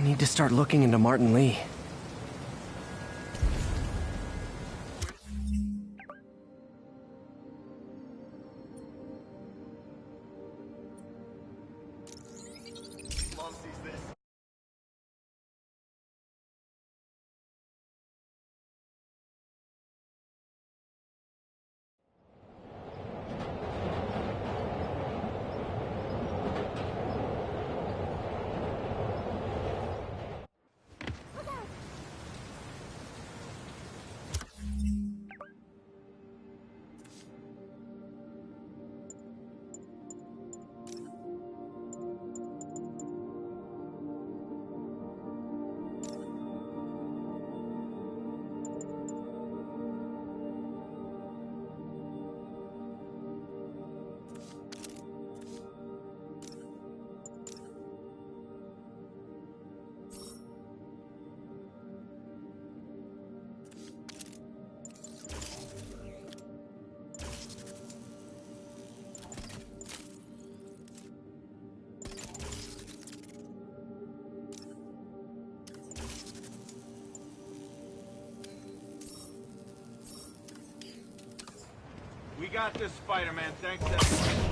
Need to start looking into Martin Lee. We got this, Spider-Man. Thanks, everyone.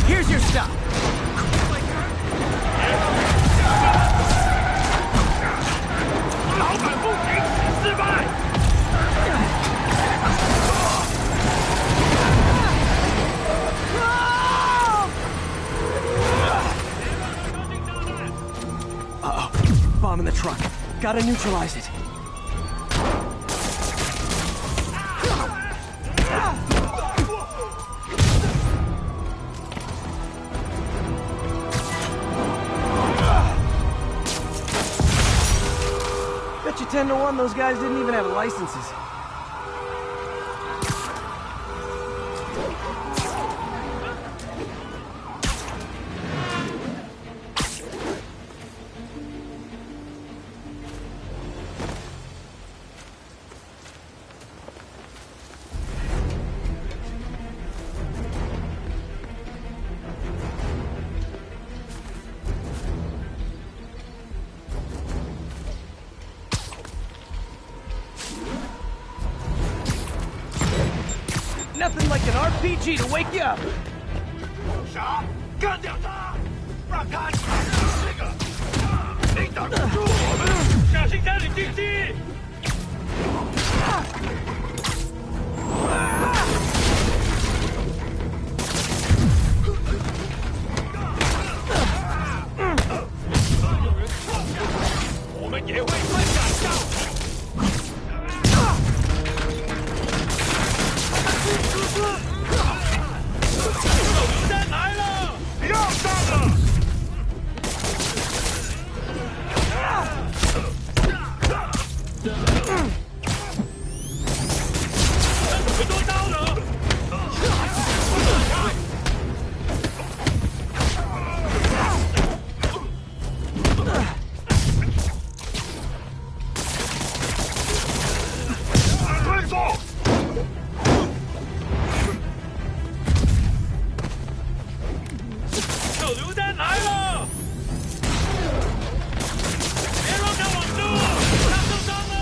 Here's your stuff. Uh-oh. Bomb in the truck. Gotta neutralize it. Bet you 10 to 1 those guys didn't even have licenses. Nothing like an RPG to wake you up. 啥？干掉他！让他这个，你挡不住我们！小心点，你进击！ 我们也会分享到。 榴弹来了！要炸了！准备多刀了！快走！ 手榴弹来了！别让他网住，他受伤了。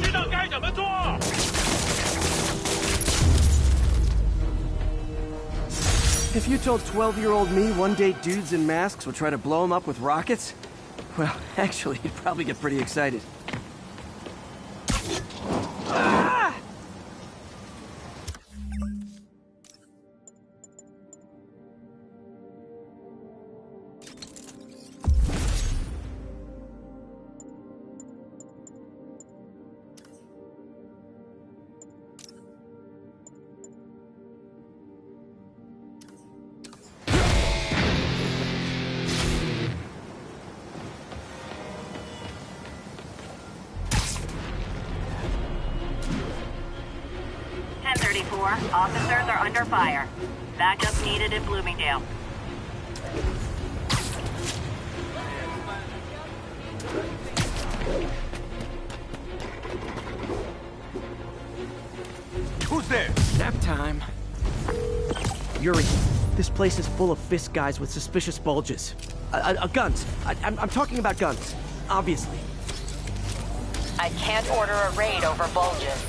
知道该怎么做。If you told 12-year-old me one day dudes in masks would try to blow him up with rockets, well, actually, you'd probably get pretty excited. 4. Officers are under fire. Backup needed in Bloomingdale. Who's there? Nap time. Yuri, this place is full of fist guys with suspicious bulges. Guns. I'm talking about guns, obviously. I can't order a raid over bulges.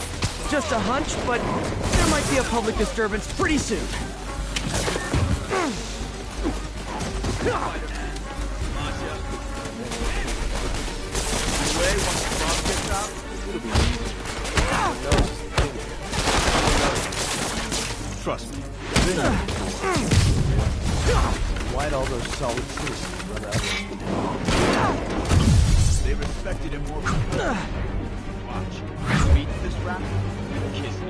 Just a hunch, but there might be a public disturbance pretty soon. Trust me. Why'd all those solid citizens run out? They respected him more. Watch. Beat this rap. Kiss him.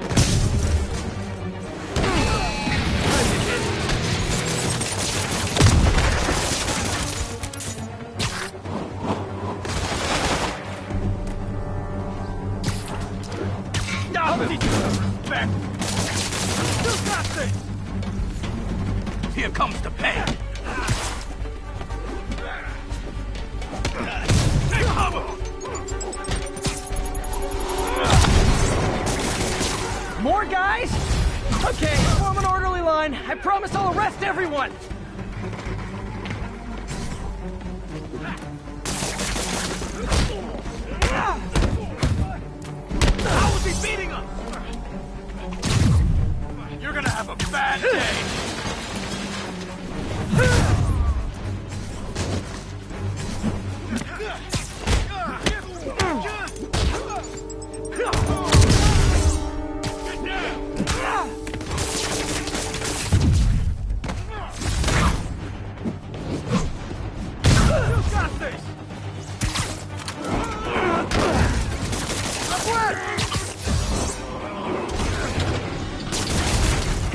Stop it! Back! You got this! Here comes the pain! Take cover! More guys? Okay, form an orderly line. I promise I'll arrest everyone! How was he beating us? You're gonna have a bad day!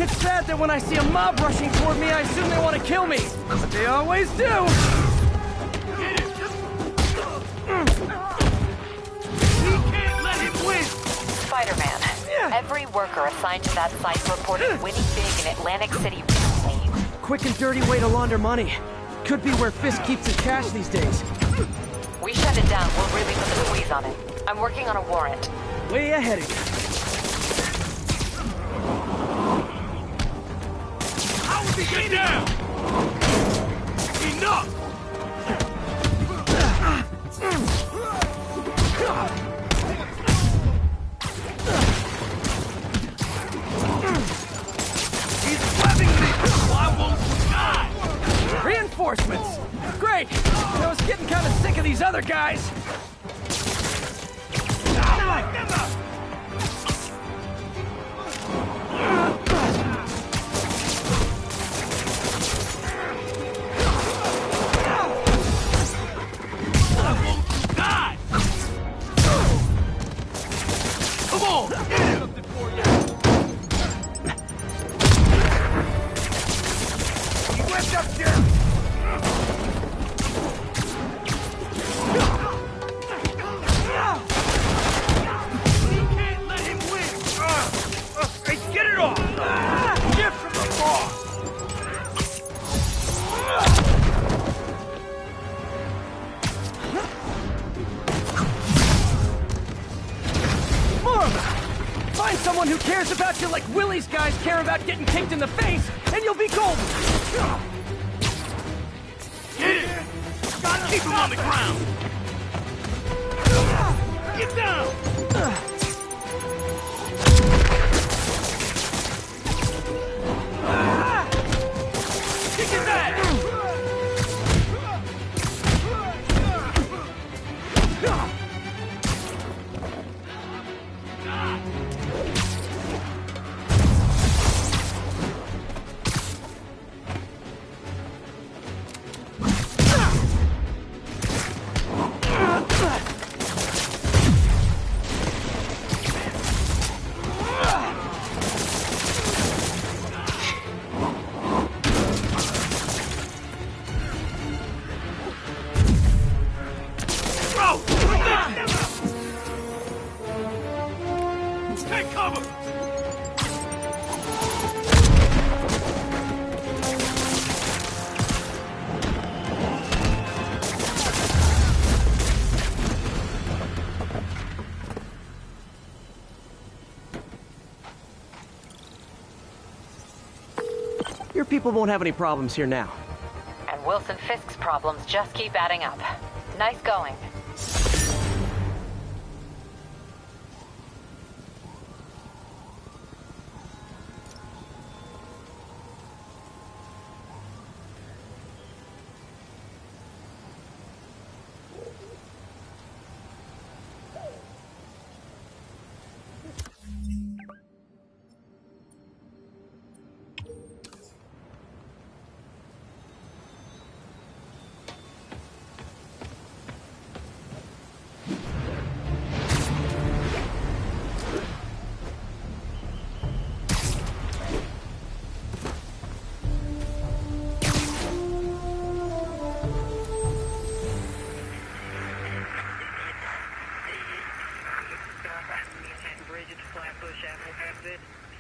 It's sad that when I see a mob rushing toward me, I assume they want to kill me. But they always do. We can't let him win! Spider-Man. Every worker assigned to that site reported winning big in Atlantic City recently. Quick and dirty way to launder money. Could be where Fisk keeps his cash these days. We shut it down. We'll really put the squeeze on it. I'm working on a warrant. Way ahead of you. How was he getting down? Enough! He's slapping me! Why won't you die? Reinforcements! Great! I was getting kind of sick of these other guys. Come on! Get something for you! He went up there! We can't let him win! Hey, get it off! Gift from the boss! More of them! Find someone who cares about you like Willie's guys care about getting kicked in the face, and you'll be golden! Get it! Gotta keep him on the ground! Get down! Kick his ass! Your people won't have any problems here now. And Wilson Fisk's problems just keep adding up. Nice going.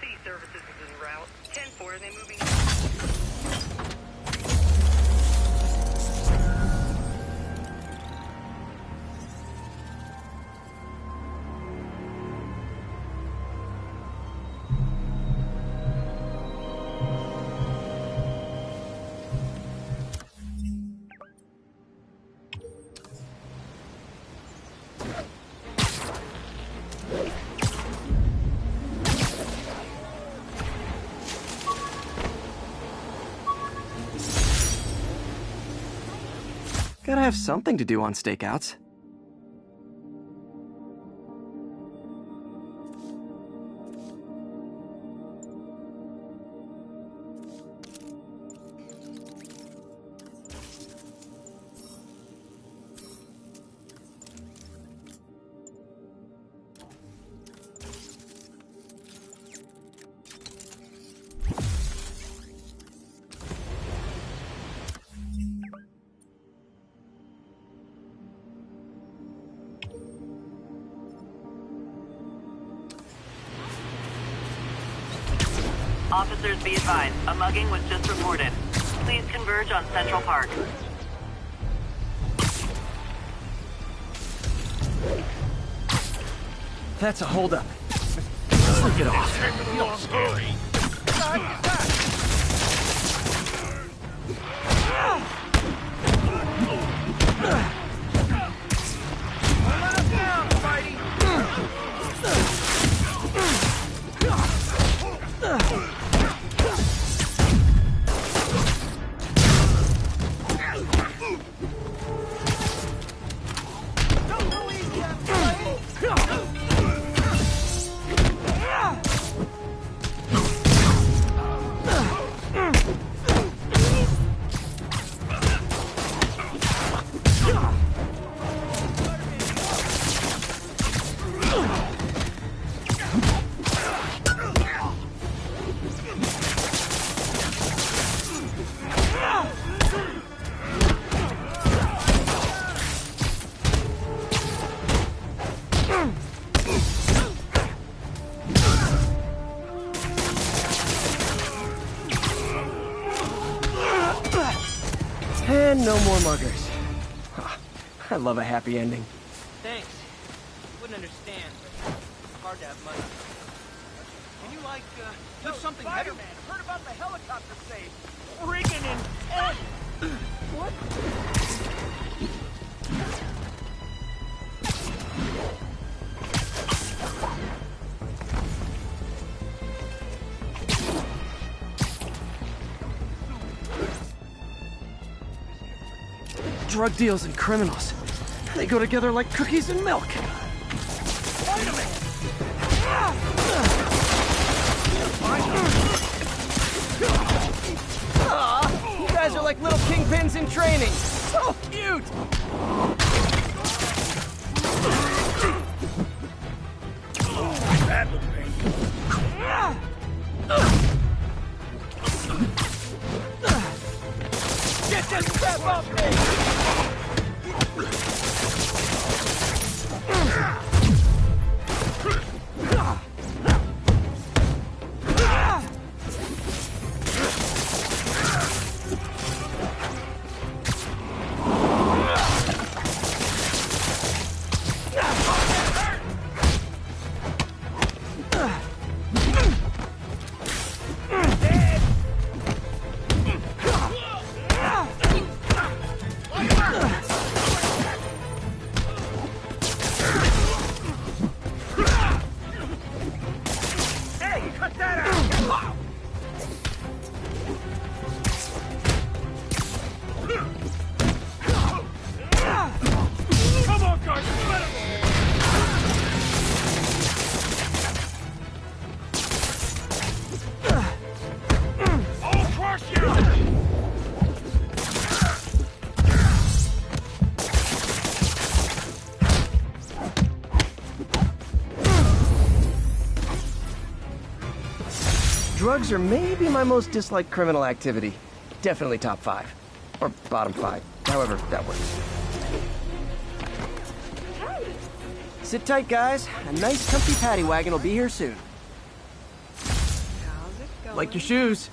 Sea services is en route. 10-4, and they moving. Gotta have something to do on stakeouts. Officers be advised, a mugging was just reported. Please converge on Central Park. That's a holdup. Sleep it off. You don't scary. And no more muggers. I love a happy ending. Thanks. Wouldn't understand, but it's hard to have money. Can you, like, do something better? Spider-Man, heard about the helicopter save. Regan and Ed. What? Drug deals and criminals. They go together like cookies and milk. Wait a minute. Aw, you guys are like little kingpins in training. So cute! That looks painful. Get this crap off me! drugs are maybe my most disliked criminal activity. Definitely top 5. Or bottom 5. However that works. Sit tight, guys. A nice comfy paddy wagon will be here soon. How's it going? Like your shoes.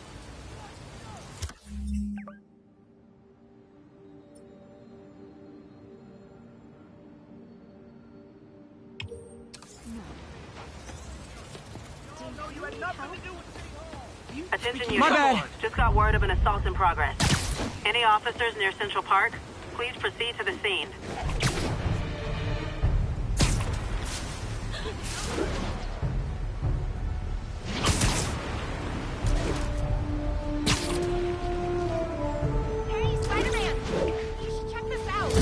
Attention unit. My bad. Just got word of an assault in progress. Any officers near Central Park, please proceed to the scene. Hey, Spider-Man! You should check this out.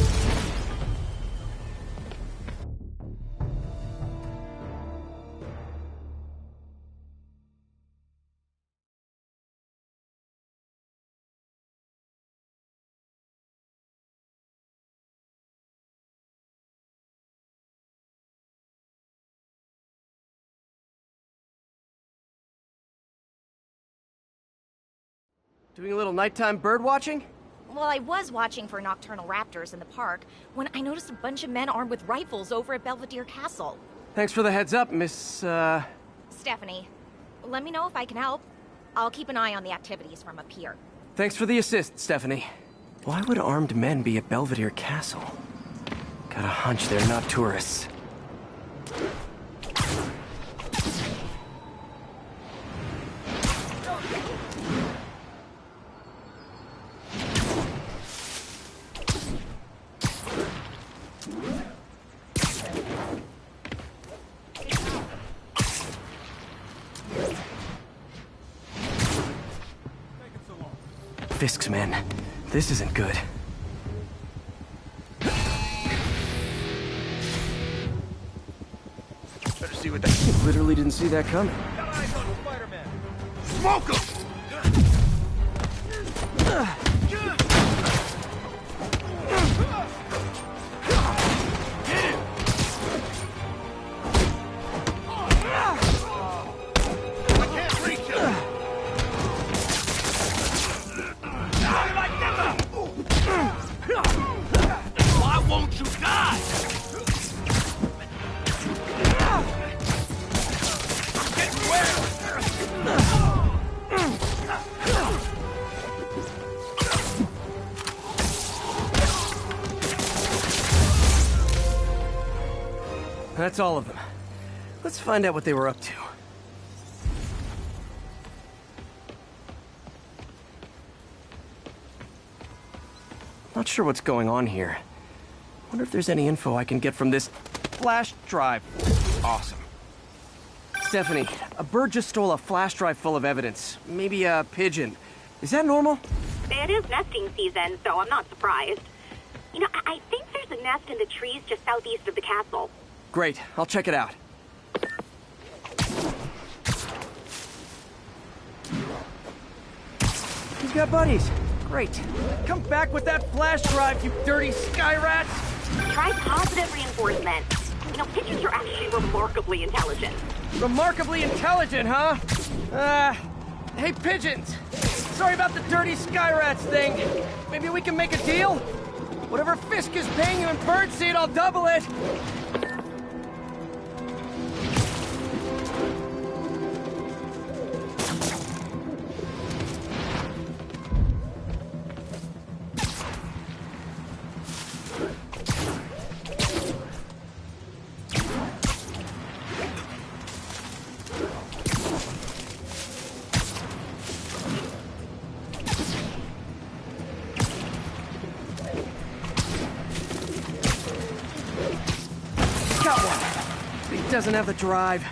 Doing a little nighttime bird watching? Well, I was watching for nocturnal raptors in the park when I noticed a bunch of men armed with rifles over at Belvedere Castle. Thanks for the heads up, Miss, Stephanie, let me know if I can help. I'll keep an eye on the activities from up here. Thanks for the assist, Stephanie. Why would armed men be at Belvedere Castle? Got a hunch they're not tourists. Fisk's men. This isn't good. Better see what that... Literally didn't see that coming. Got eyes on Spider-Man! Smoke him! I can't reach him! Why won't you die? Get where? That's all of them. Let's find out what they were up to. Not sure what's going on here. Wonder if there's any info I can get from this flash drive. Awesome. Stephanie, a bird just stole a flash drive full of evidence. Maybe a pigeon. Is that normal? It is nesting season, so I'm not surprised. You know, I think there's a nest in the trees just southeast of the castle. Great, I'll check it out. He's got buddies. Great. Come back with that flash drive, you dirty sky rats! Try positive reinforcement. You know, pigeons are actually remarkably intelligent. Remarkably intelligent, huh? Hey, pigeons! Sorry about the dirty sky rats thing. Maybe we can make a deal? Whatever Fisk is paying you in birdseed, I'll double it! Got one. But he doesn't have the drive.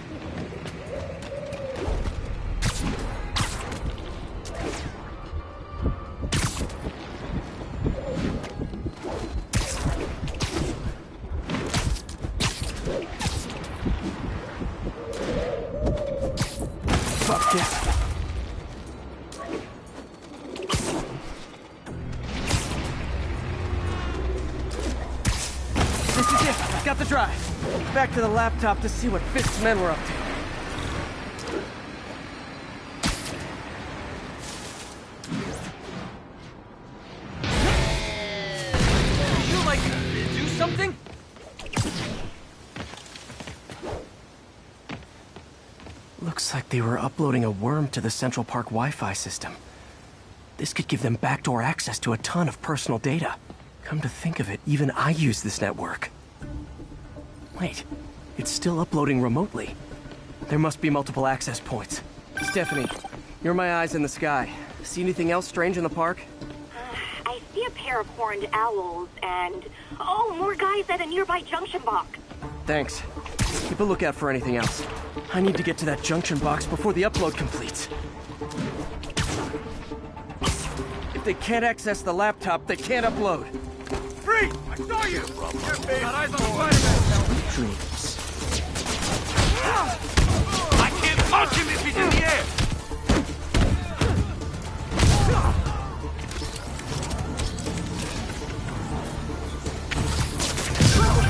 Fuck this. This is it. I've got the drive. Back to the laptop to see what Fisk's men were up to. They were uploading a worm to the Central Park Wi-Fi system. This could give them backdoor access to a ton of personal data. Come to think of it, even I use this network. Wait, it's still uploading remotely. There must be multiple access points. Stephanie, you're my eyes in the sky. See anything else strange in the park? I see a pair of horned owls and... oh, more guys at a nearby junction box. Thanks. Keep a lookout for anything else. I need to get to that junction box before the upload completes. If they can't access the laptop, they can't upload. Freeze! I saw you! Got eyes on Spider-Man! Dreams. I can't punch him if he's in the air!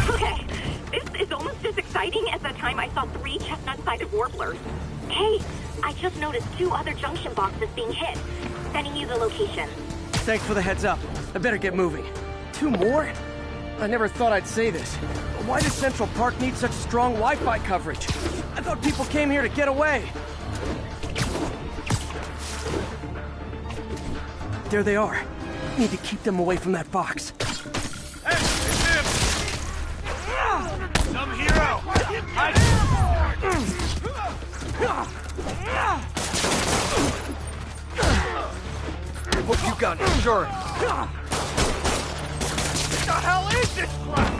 Okay, this is almost as exciting as the time I saw 3 chestnut-sided warblers. Hey, I just noticed 2 other junction boxes being hit. Sending you the location. Thanks for the heads up. I better get moving. 2 more? I never thought I'd say this. But why does Central Park need such strong Wi-Fi coverage? I thought people came here to get away. There they are. Need to keep them away from that box. Hey, it's him! Some hero! Hope you got insurance. What the hell is this crap?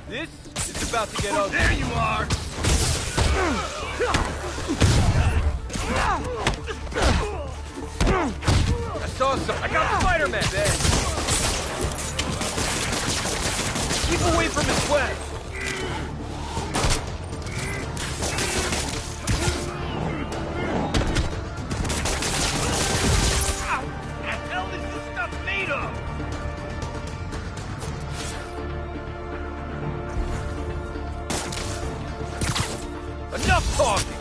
This is about to get ugly. There you are! I saw some. I got Spider-Man, man. Keep away from his web. What the hell is this stuff made of? Enough talking.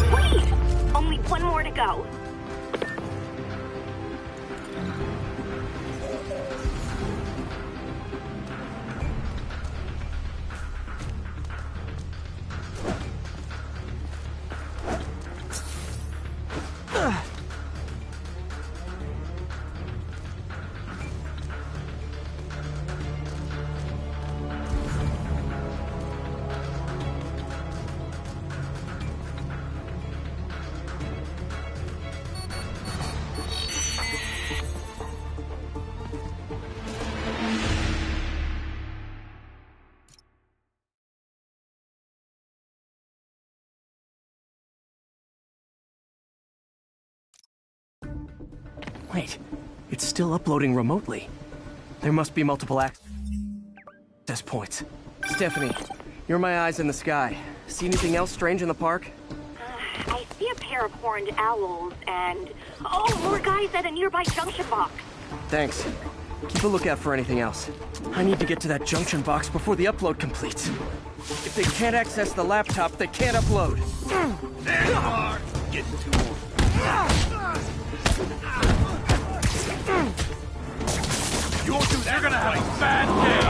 Sweet! Only 1 more to go. Wait, it's still uploading remotely. There must be multiple access points. Stephanie, you're my eyes in the sky. See anything else strange in the park? I see a pair of horned owls and... oh, more guys at a nearby junction box. Thanks. Keep a lookout for anything else. I need to get to that junction box before the upload completes. If they can't access the laptop, they can't upload. There you are! Getting too old. You won't do that. You're gonna have a bad day.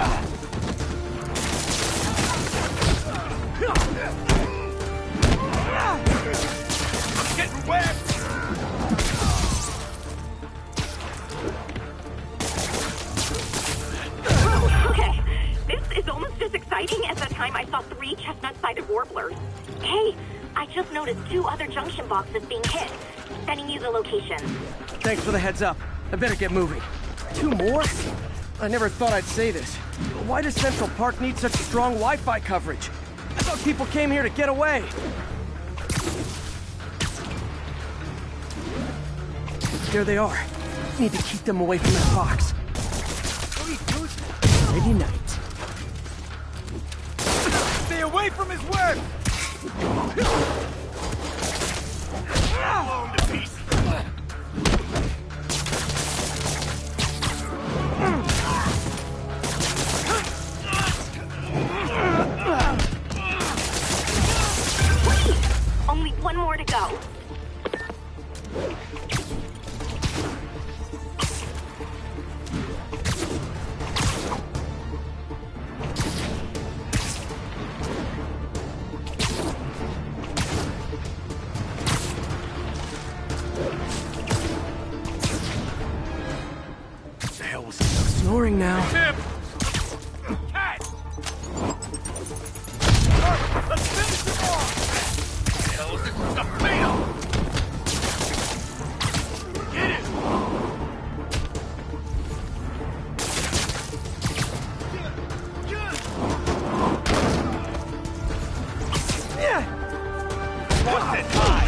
I'm getting wet. Okay, this is almost as exciting as the time I saw 3 chestnut-sided warblers. Hey, I just noticed 2 other junction boxes being hit. Sending you the location. Thanks for the heads up. I better get moving. 2 more? I never thought I'd say this. But why does Central Park need such strong Wi-Fi coverage? I thought people came here to get away. There they are. Need to keep them away from this box. Ready night. Stay away from his work! Blow him to pieces. Only one more to go. The hell was no snoring now? Tim! Cat! Let's finish him off! The hell is this? The fail! Get it! What's it high?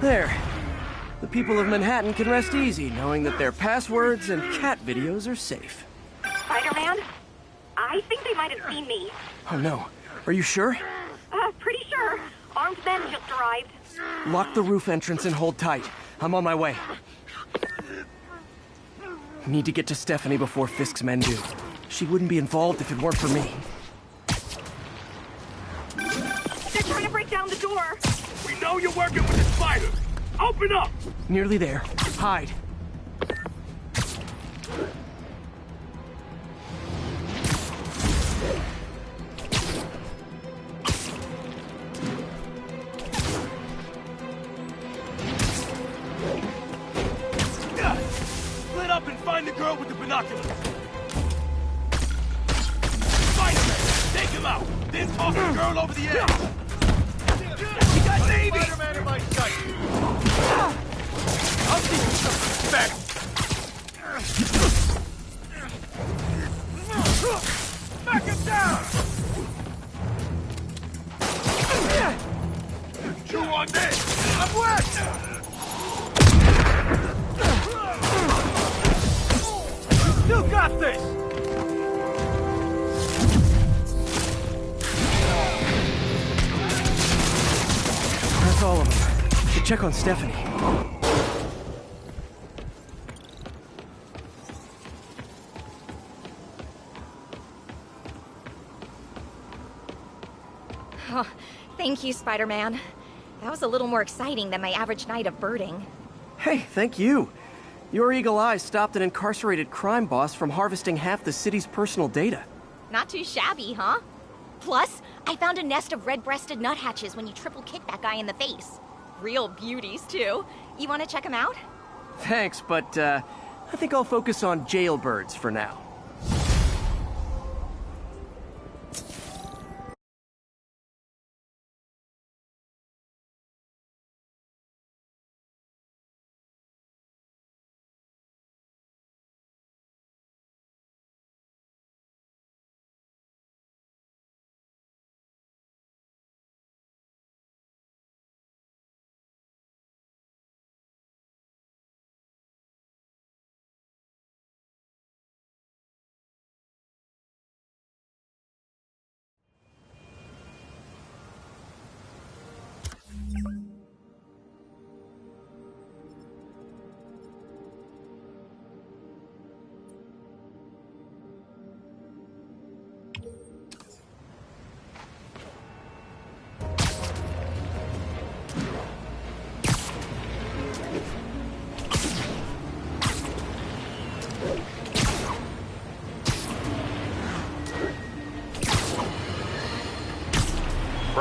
There. The people of Manhattan can rest easy knowing that their passwords and cat videos are safe. Spider-Man? I think they might have seen me. Oh no. Are you sure? Pretty sure. Armed men just arrived. Lock the roof entrance and hold tight. I'm on my way. Need to get to Stephanie before Fisk's men do. She wouldn't be involved if it weren't for me. They're trying to break down the door. We know you're working with the spider. Open up! Nearly there. Hide. Split up and find the girl with the binoculars. Spider-Man, take him out. Then toss the girl over the edge. We got Navy! Spider-Man in my sight. I'll teach you some respect. Knock him down! Chew on this! I'm wet! You got this! That's all of them. Should check on Stephanie. Oh, thank you, Spider-Man. That was a little more exciting than my average night of birding. Hey, thank you. Your eagle eye stopped an incarcerated crime boss from harvesting half the city's personal data. Not too shabby, huh? Plus, I found a nest of red-breasted nuthatches when you triple kick that guy in the face. Real beauties, too. You want to check them out? Thanks, but I think I'll focus on jailbirds for now.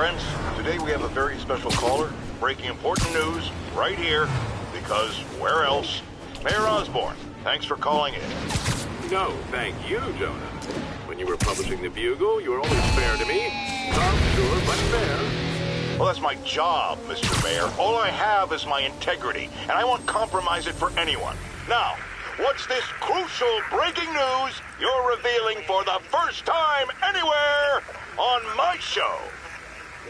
friends. Today we have a very special caller, breaking important news right here, because where else? Mayor Osborne, thanks for calling in. No, thank you, Jonah. When you were publishing the Bugle, you were always fair to me. Not sure, but fair. Well, that's my job, Mr. Mayor. All I have is my integrity, and I won't compromise it for anyone. Now, what's this crucial breaking news you're revealing for the first time anywhere on my show?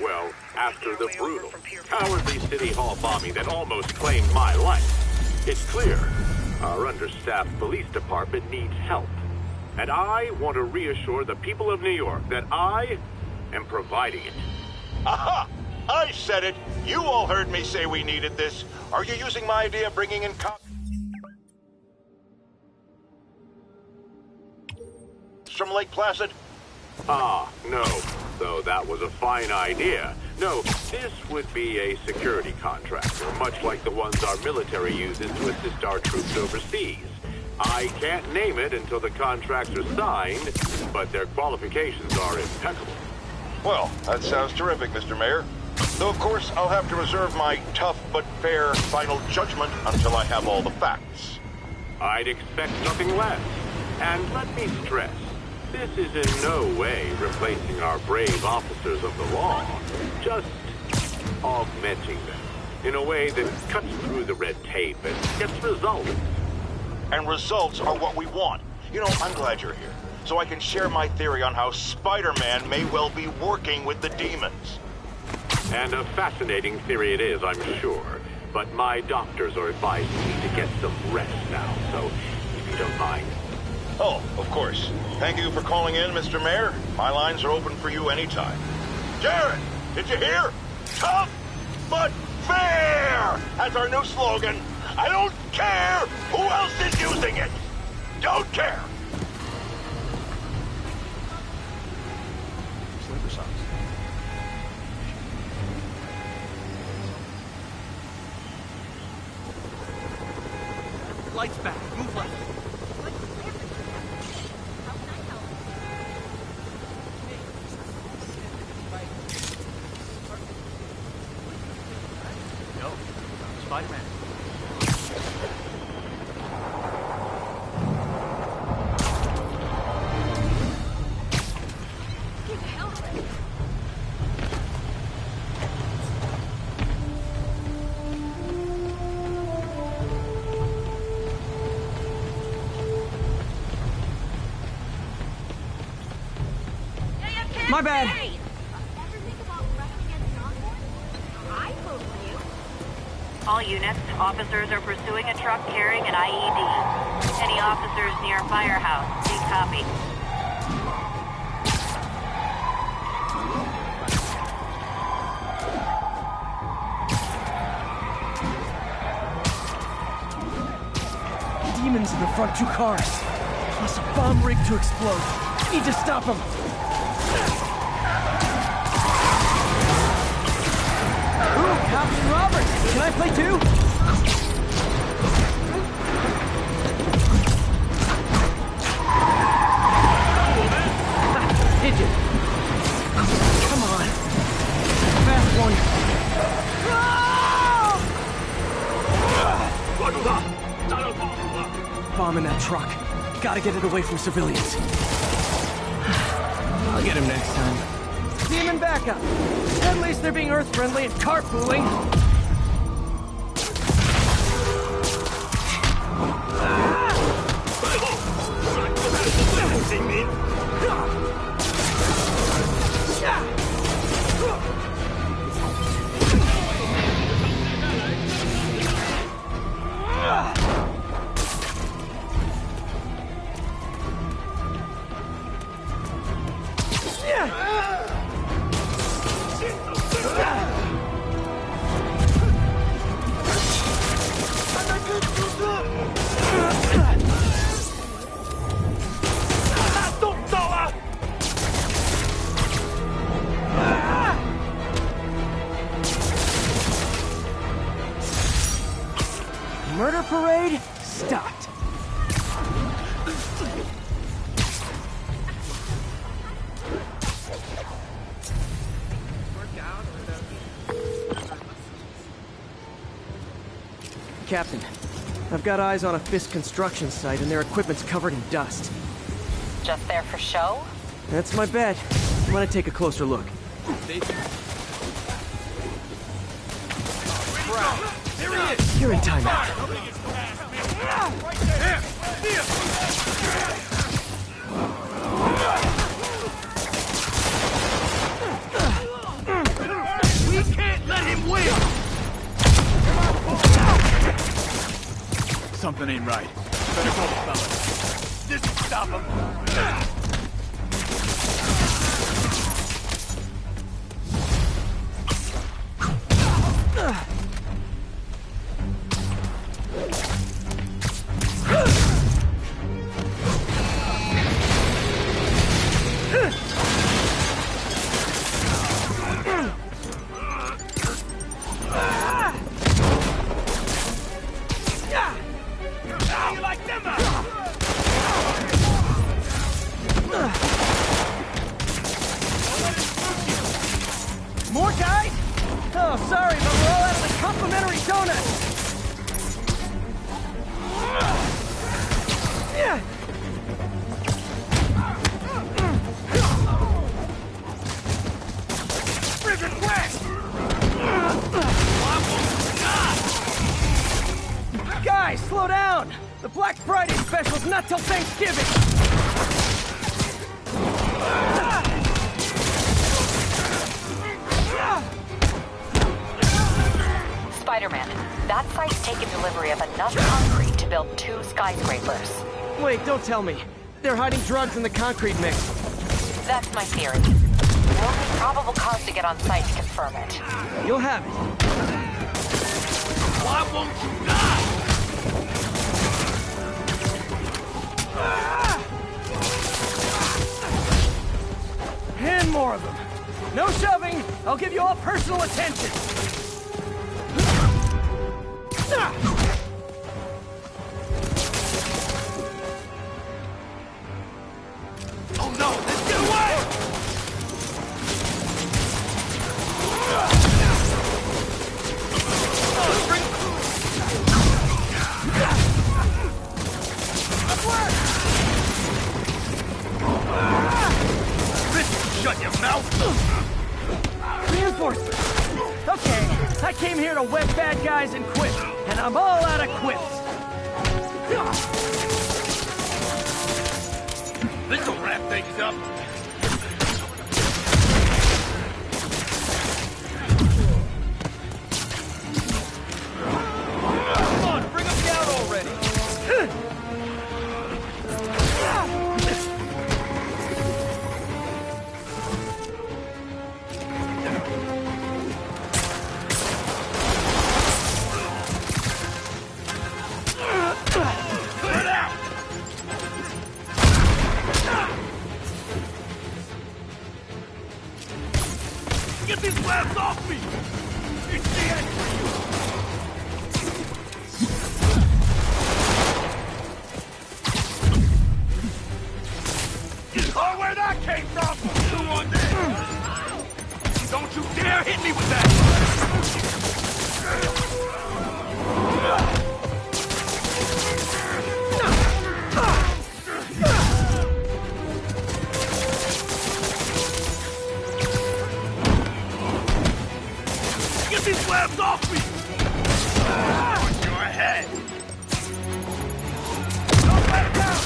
Well, after the brutal, cowardly City Hall bombing that almost claimed my life, it's clear our understaffed police department needs help. And I want to reassure the people of New York that I am providing it. Aha! I said it! You all heard me say we needed this. Are you using my idea of bringing in cops from Lake Placid? Ah, no. Though that was a fine idea. No, this would be a security contractor, much like the ones our military uses to assist our troops overseas. I can't name it until the contracts are signed, but their qualifications are impeccable. Well, that sounds terrific, Mr. Mayor. Though, of course, I'll have to reserve my tough but fair final judgment until I have all the facts. I'd expect nothing less. And let me stress, this is in no way replacing our brave officers of the law, just augmenting them in a way that cuts through the red tape and gets results. And results are what we want. You know, I'm glad you're here, so I can share my theory on how Spider-Man may well be working with the demons. And a fascinating theory it is, I'm sure. But my doctors are advising me to get some rest now, so if you don't mind. Oh, of course. Thank you for calling in, Mr. Mayor. My lines are open for you anytime. Jared, did you hear? Tough but fair! That's our new slogan. I don't care who else is using it. Don't care. Slipper socks. Lights back. Move left. No, Spider-Man. My bad. All units, officers are pursuing a truck carrying an IED. Any officers near Firehouse, please copy. Demons in the front two cars. Plus a bomb rig to explode. Need to stop them. Ooh, cops and robbers. Can I play too? Pigeon. Come on. Fast one. Bomb in that truck. Gotta get it away from civilians. I'll get him next time. Demon backup. At least they're being Earth-friendly and carpooling. Captain. I've got eyes on a Fisk construction site, and their equipment's covered in dust. Just there for show? That's my bet. I'm gonna take a closer look. Here he is! You're in timeout. We can't let him win! Something ain't right. Better go, fella. This will stop him. More guys? Oh, sorry, but we're all out of the complimentary donuts. Guys, slow down! The Black Friday special's not till Thanksgiving! Spider-Man, that site's taken delivery of enough concrete to build 2 skyscrapers. Wait, don't tell me. They're hiding drugs in the concrete mix. That's my theory. We'll need probable cause to get on site to confirm it. You'll have it. Why won't you die? And more of them. No shoving. I'll give you all personal attention. Oh no, let's get away! Shut your mouth! Reinforcements. Okay, I came here to web bad guys and quit, and I'm all out of quips. This'll wrap things up. Come on, bring them down already. Get these labs off me! It's the end for you! Oh, where that came from! Who on this? Don't you dare hit me with that! Get these labs off me! Watch your head! Don't let it down!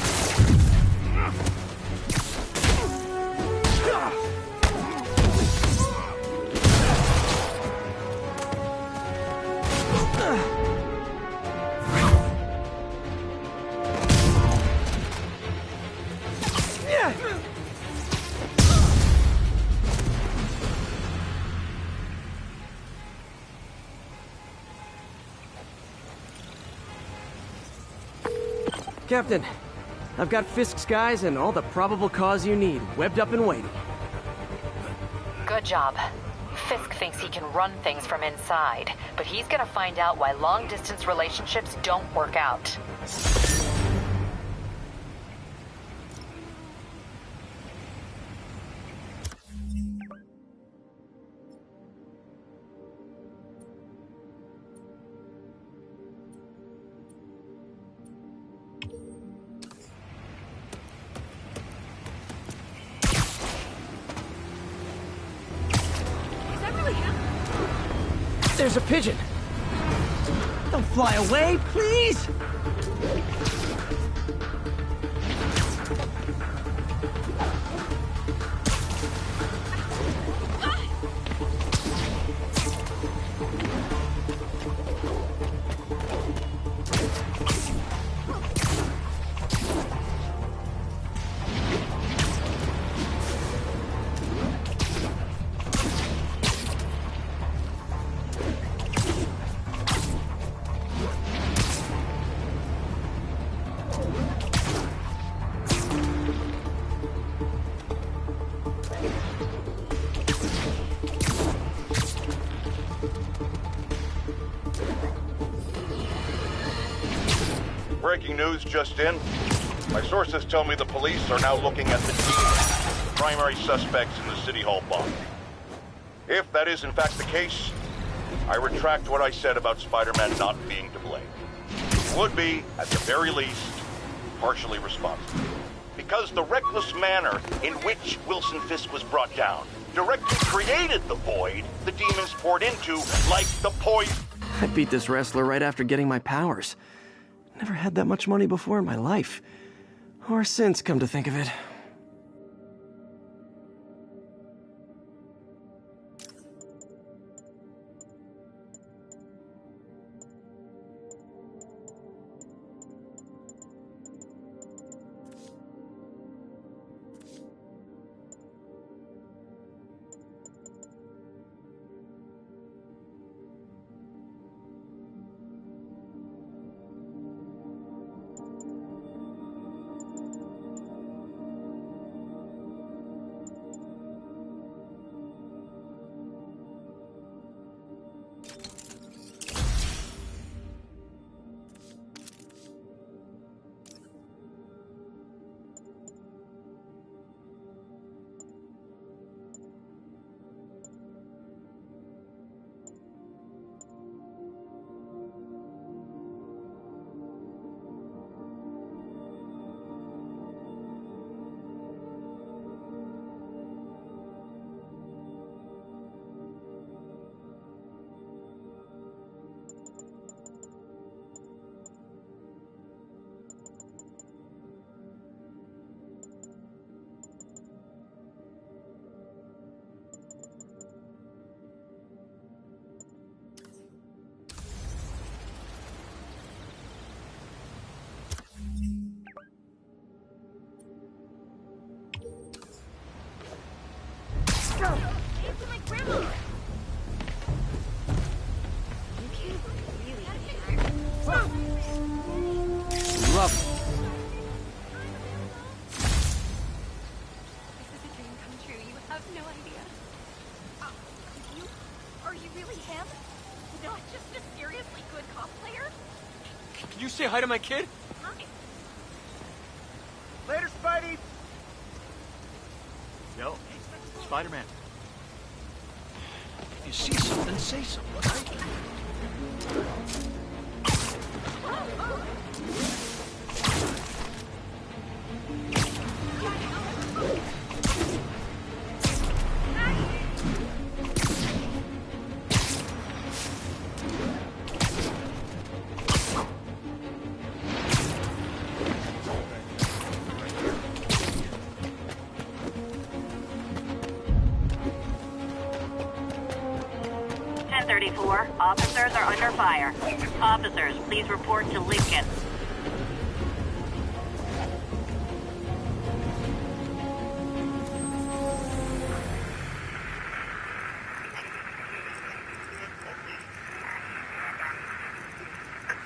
Captain, I've got Fisk's guys and all the probable cause you need, webbed up and waiting. Good job. Fisk thinks he can run things from inside, but he's gonna find out why long-distance relationships don't work out. There's a pigeon. Don't fly away, please! Breaking news just in. My sources tell me the police are now looking at the team, primary suspects in the City Hall bomb. If that is in fact the case, I retract what I said about Spider-Man not being to blame. He would be, at the very least, partially responsible. Because the reckless manner in which Wilson Fisk was brought down directly created the void the demons poured into like the poison. I beat this wrestler right after getting my powers. Never had that much money before in my life. Or since, come to think of it. Can you say hi to my kid? Later, Spidey! Yo, Spider-Man. If you see something, say something, right? Officers are under fire. Officers, please report to Lincoln.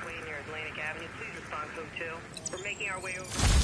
Wayne near Atlantic Avenue, please respond code 2. We're making our way over.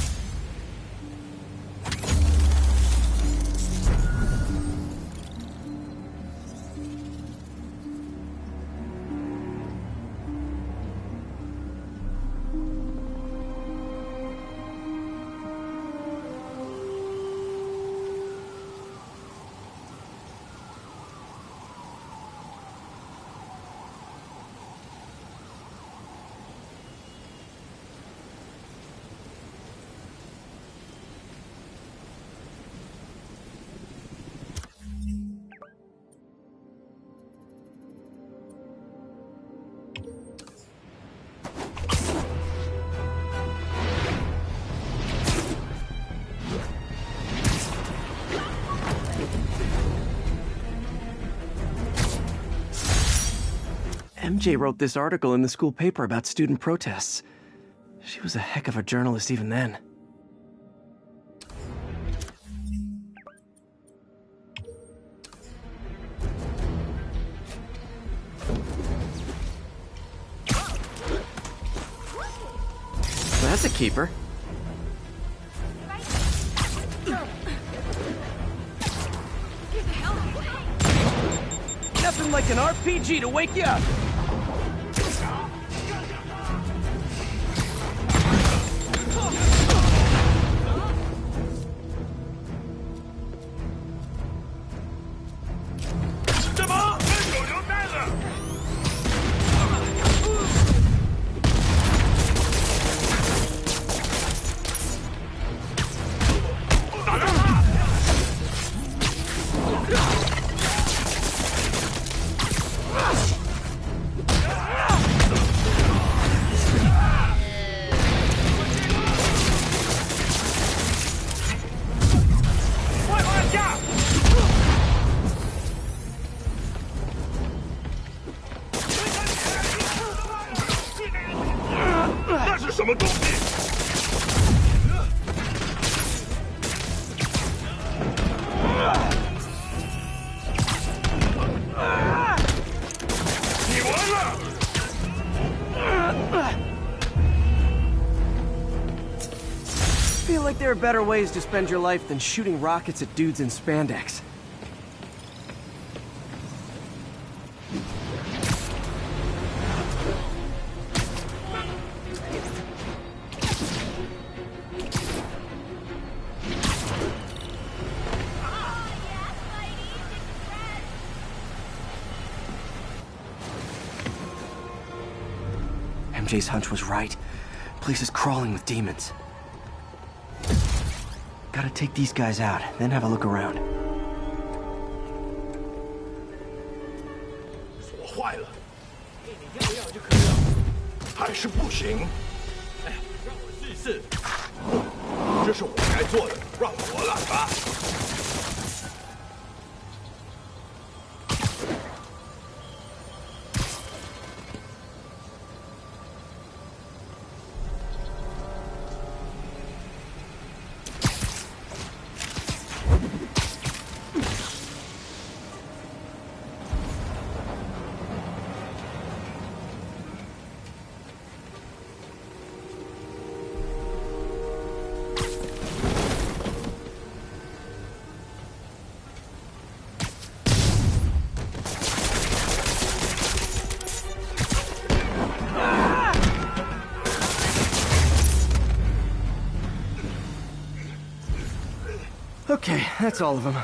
MJ wrote this article in the school paper about student protests. She was a heck of a journalist even then. That's a keeper. Nothing like an RPG to wake you up. I feel like there are better ways to spend your life than shooting rockets at dudes in spandex. MJ's hunch was right. Place is crawling with demons. Gotta take these guys out, then have a look around. 锁坏了，你要就可以了，还是不行。哎，让我试试。这是我该做的，让我来吧。 Okay, that's all of them.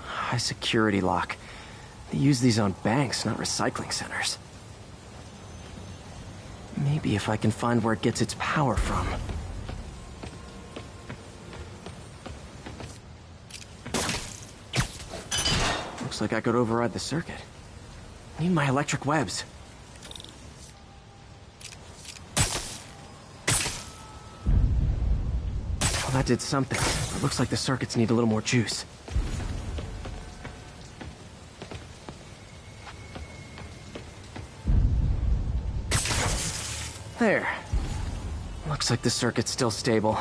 High security lock. They use these on banks, not recycling centers. Maybe if I can find where it gets its power from. Looks like I could override the circuit. Need my electric webs. Well, that did something. It looks like the circuits need a little more juice. There. Looks like the circuit's still stable.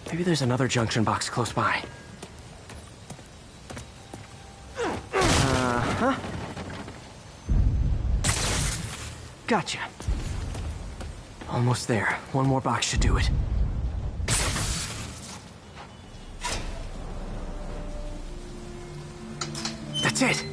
Maybe there's another junction box close by. Uh-huh. Gotcha. Almost there. One more box should do it. That's it!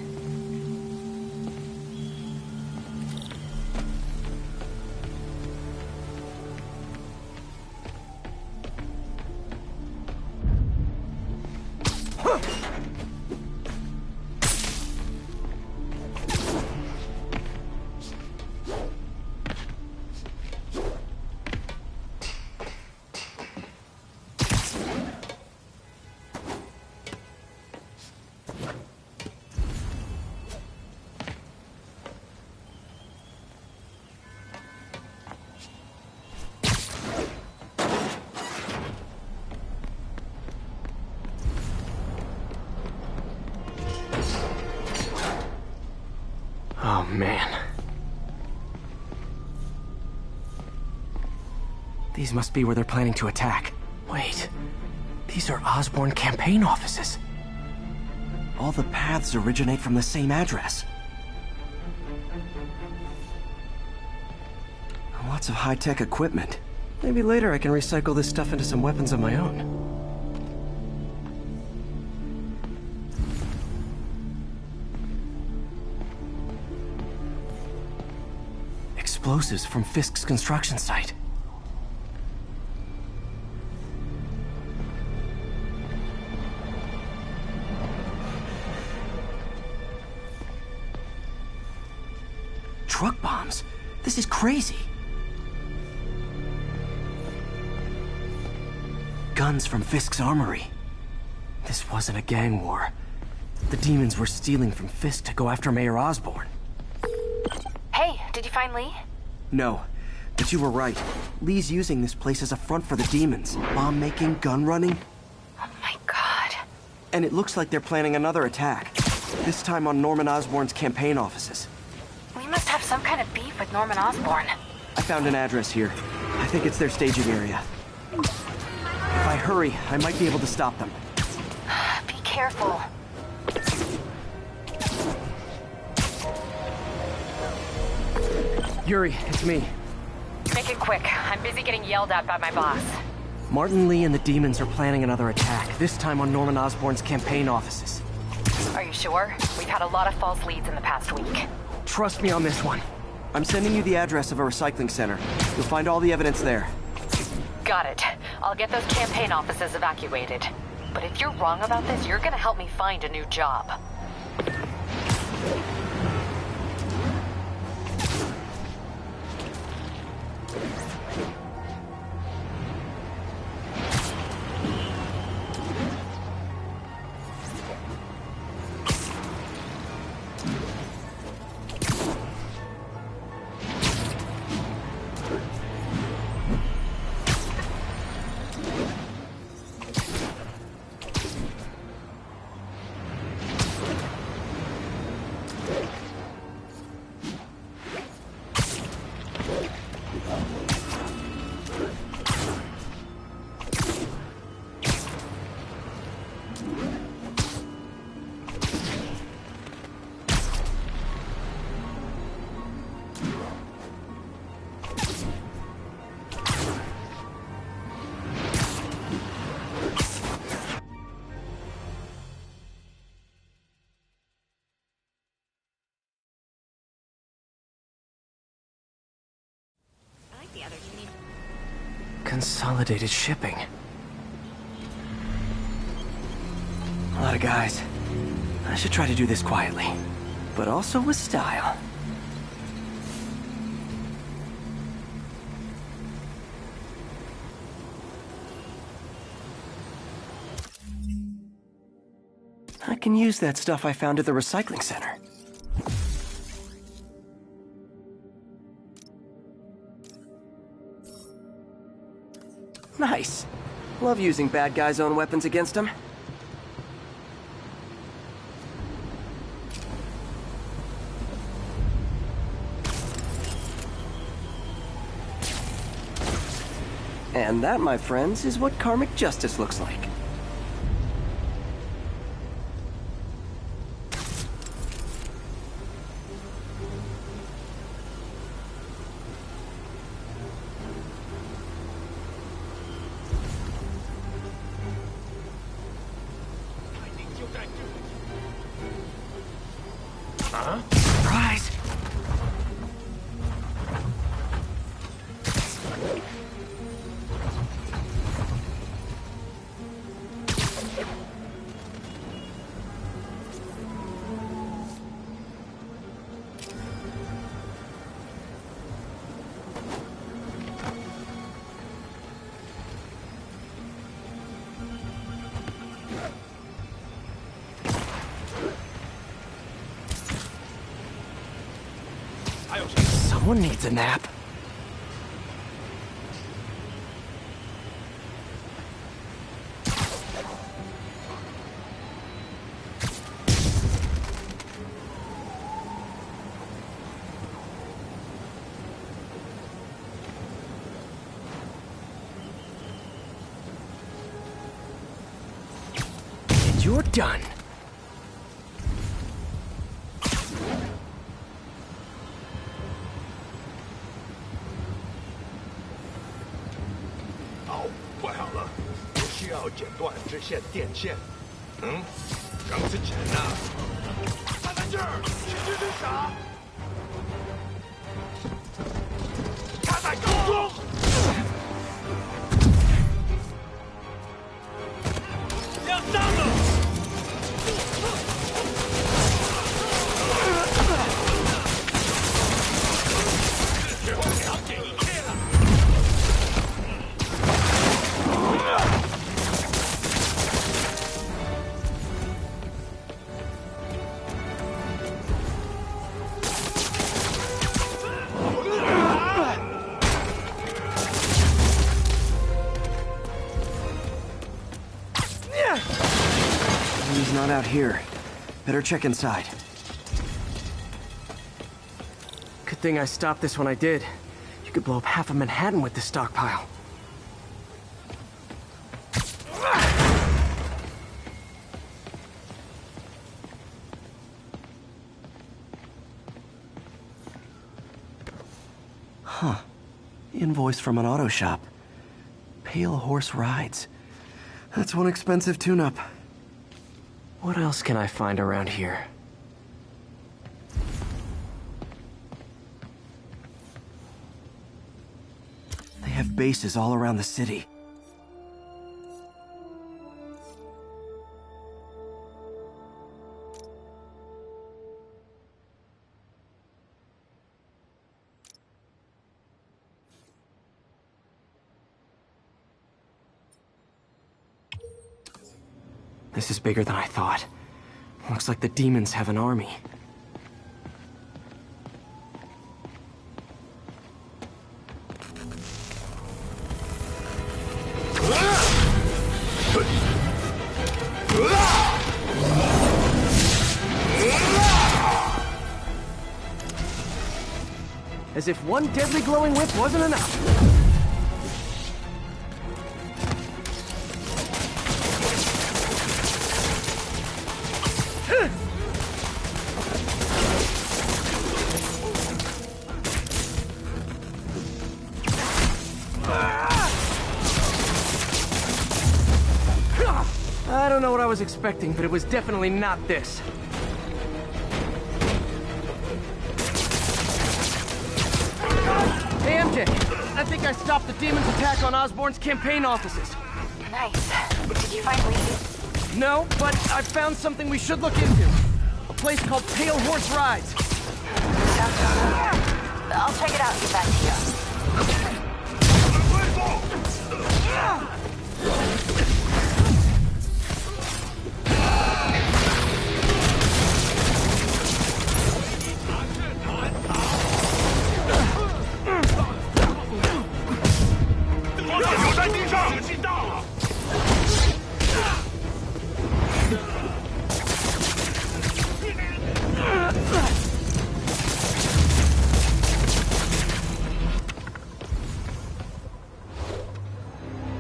Oh, man. These must be where they're planning to attack. Wait, these are Osborn campaign offices. All the paths originate from the same address. Lots of high-tech equipment. Maybe later I can recycle this stuff into some weapons of my own. Explosives from Fisk's construction site. Truck bombs? This is crazy. Guns from Fisk's armory. This wasn't a gang war. The demons were stealing from Fisk to go after Mayor Osborn. Hey, did you find Lee? No, but you were right. Lee's using this place as a front for the demons. Bomb-making, gun-running. Oh my god. And it looks like they're planning another attack. This time on Norman Osborn's campaign offices. We must have some kind of beef with Norman Osborn. I found an address here. I think it's their staging area. If I hurry, I might be able to stop them. Be careful. Yuri, it's me. Make it quick. I'm busy getting yelled at by my boss. Martin Lee and the demons are planning another attack, this time on Norman Osborn's campaign offices. Are you sure? We've had a lot of false leads in the past week. Trust me on this one. I'm sending you the address of a recycling center. You'll find all the evidence there. Got it. I'll get those campaign offices evacuated. But if you're wrong about this, you're gonna help me find a new job. Consolidated shipping. A lot of guys. I should try to do this quietly, but also with style. I can use that stuff I found at the recycling center. Nice. Love using bad guys' own weapons against them. And that, my friends, is what karmic justice looks like. Surprise! Someone needs a nap. you're done. Oh, 怪好了，我需要剪断支线电线。省次钱呐！慢慢劲儿，去追追啥？他在高中。要上了！只会了解一切了。He's not out here. Better check inside. Good thing I stopped this when I did. You could blow up half of Manhattan with this stockpile. Huh. Invoice from an auto shop. Pale Horse Rides. That's one expensive tune-up. What else can I find around here? They have bases all around the city. This is bigger than I thought. Looks like the demons have an army. As if one deadly glowing whip wasn't enough. I don't know what I was expecting, but it was definitely not this. Hey, MJ. I think I stopped the demon's attack on Osborn's campaign offices. Nice. Did you find Reese? No, but I found something we should look into. A place called Pale Horse Rides. Sounds familiar. I'll check it out and get back to you.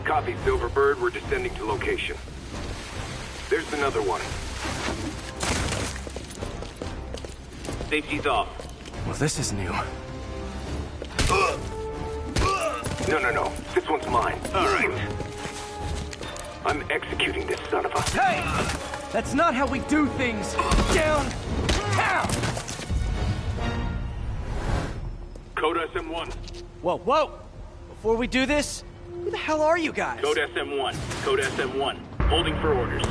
Copy, Silverbird. We're descending to location. There's another one. Safety's off. Well, this is new. No. This one's mine. All right. I'm executing this son of a... Hey! That's not how we do things! Downtown! Code SM1. Whoa! Before we do this, who the hell are you guys? Code SM1. Code SM1. Holding for orders.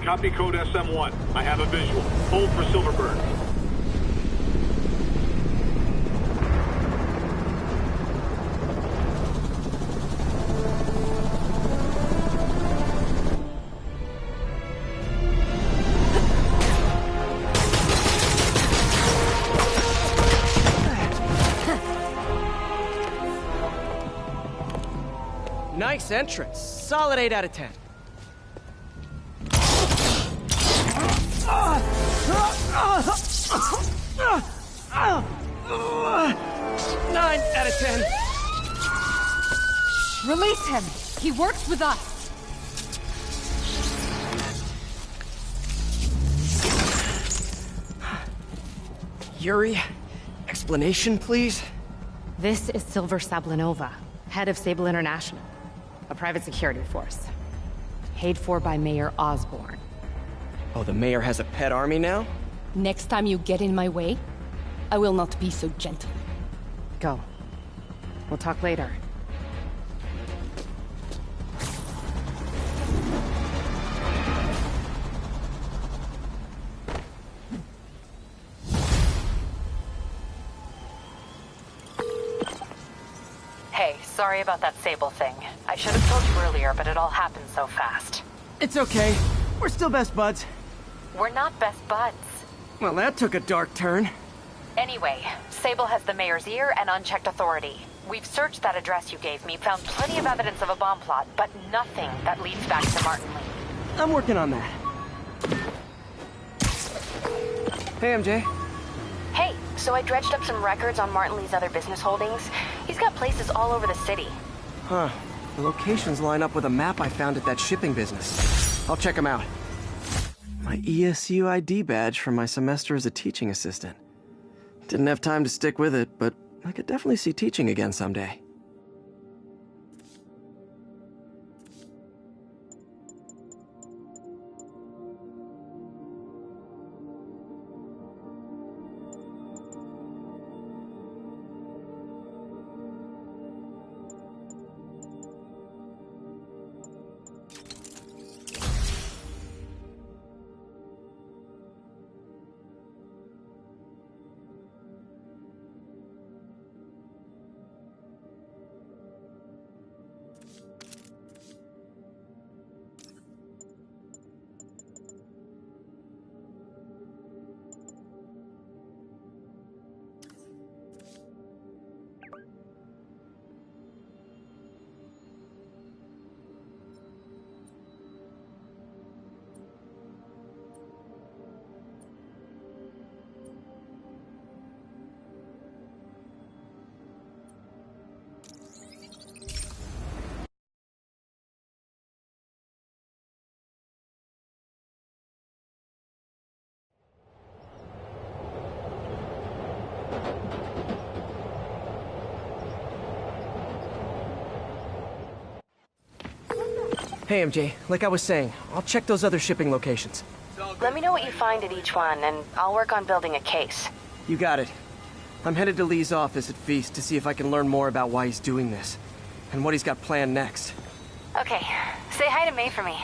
Copy Code SM1. I have a visual. Hold for Silverbird. Nice entrance. Solid 8 out of 10. 9 out of 10. Release him. He works with us. Yuri, explanation, please? This is Silver Sablinova, head of Sable International, a private security force. Paid for by Mayor Osborne. Oh, the mayor has a pet army now? Next time you get in my way, I will not be so gentle. Go. We'll talk later. Hey, sorry about that Sable thing. I should have told you earlier, but it all happened so fast. It's okay. We're still best buds. We're not best buds. Well, that took a dark turn. Anyway, Sable has the mayor's ear and unchecked authority. We've searched that address you gave me, found plenty of evidence of a bomb plot, but nothing that leads back to Martin Lee. I'm working on that. Hey, MJ. Hey, so I dredged up some records on Martin Lee's other business holdings. He's got places all over the city. Huh. The locations line up with a map I found at that shipping business. I'll check them out. My ESU ID badge from my semester as a teaching assistant. Didn't have time to stick with it, but I could definitely see teaching again someday. Hey, MJ, like I was saying, I'll check those other shipping locations. Let me know what you find at each one, and I'll work on building a case. You got it. I'm headed to Lee's office at Feast to see if I can learn more about why he's doing this, and what he's got planned next. Okay, say hi to May for me.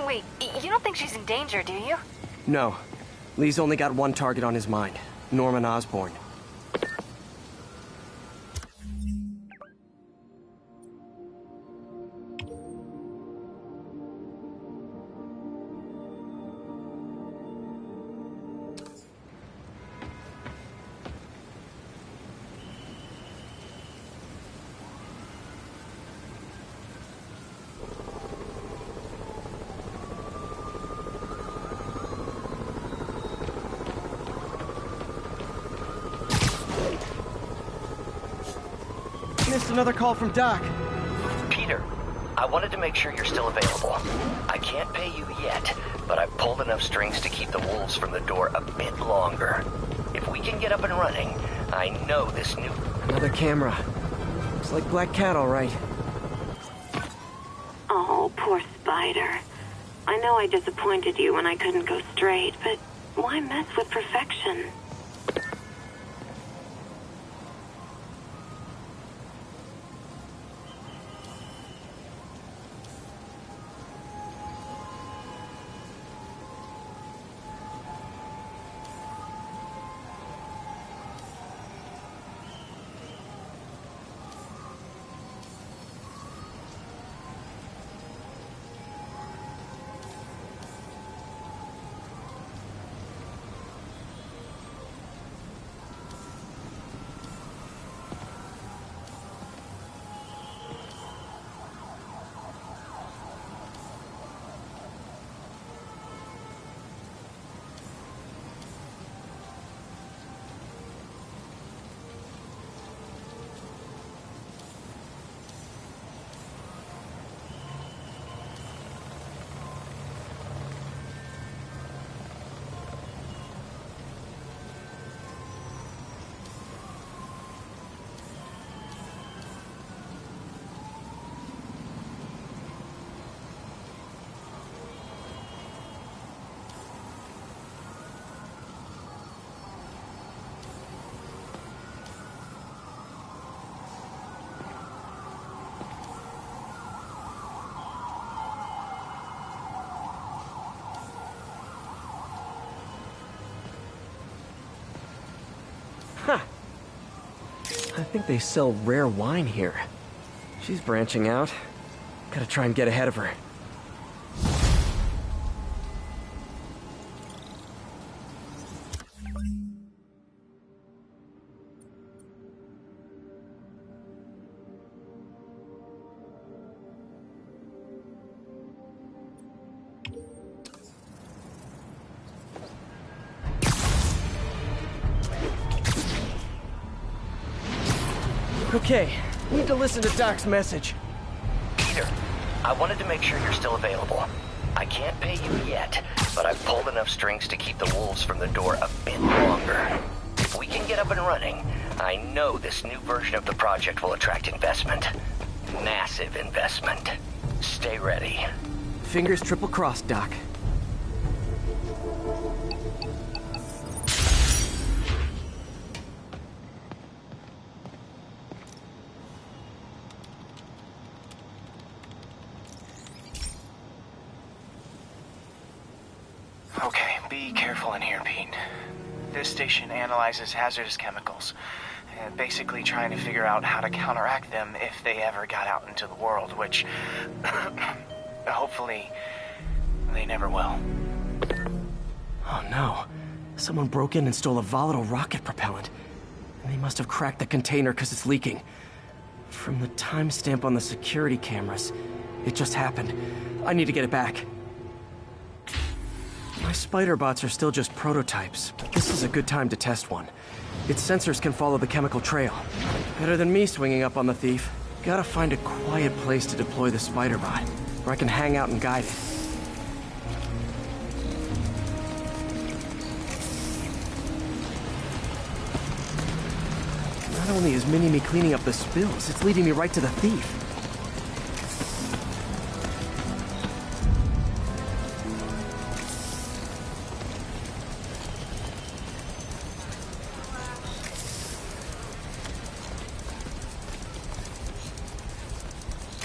Wait, you don't think she's in danger, do you? No. Lee's only got one target on his mind, Norman Osborn. Missed another call from Doc. Peter, I wanted to make sure you're still available. I can't pay you yet, but I've pulled enough strings to keep the wolves from the door a bit longer. If we can get up and running, I know this new... Another camera. Looks like Black Cat, all right. Oh, poor Spider. I know I disappointed you when I couldn't go straight, but why mess with perfection? Huh. I think they sell rare wine here. She's branching out. Gotta try and get ahead of her. Okay, need to listen to Doc's message. Peter, I wanted to make sure you're still available. I can't pay you yet, but I've pulled enough strings to keep the wolves from the door a bit longer. If we can get up and running, I know this new version of the project will attract investment. Massive investment. Stay ready. Fingers triple crossed, Doc. Okay, be careful in here, Pete. This station analyzes hazardous chemicals, and basically trying to figure out how to counteract them if they ever got out into the world, which hopefully they never will. Oh no. Someone broke in and stole a volatile rocket propellant. And they must have cracked the container because it's leaking. From the timestamp on the security cameras, it just happened. I need to get it back. My spider bots are still just prototypes, but this is a good time to test one. Its sensors can follow the chemical trail. Better than me swinging up on the thief. Gotta find a quiet place to deploy the spider bot, where I can hang out and guide it. Not only is Mini-Me cleaning up the spills, it's leading me right to the thief.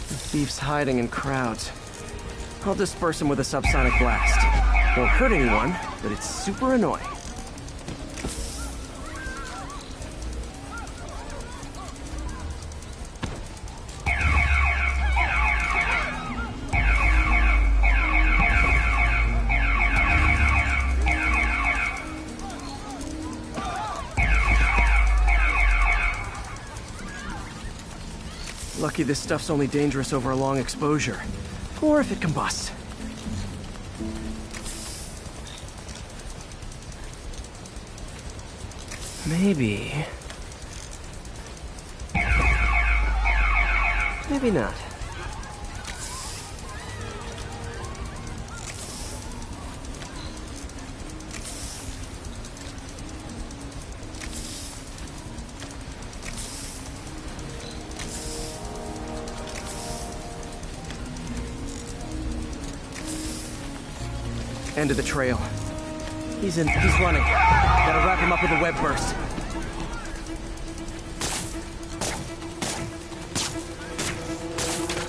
The thief's hiding in crowds. I'll disperse him with a subsonic blast. Won't hurt anyone, but it's super annoying. Lucky this stuff's only dangerous over a long exposure. Or if it combusts. Maybe... maybe not. End of the trail. He's running. Gotta wrap him up with a web burst.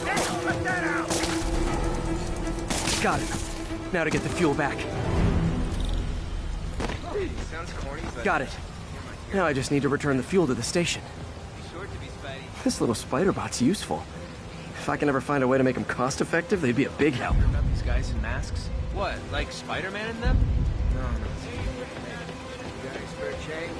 Hey, let that out! Got it. Now to get the fuel back. Sounds corny, but... Got it. Now I just need to return the fuel to the station. Short to be Spidey. This little spider bot's useful. If I can ever find a way to make them cost-effective, they'd be a big help. Heard about these guys in masks? What, like Spider-Man in them? No. You got any spare change?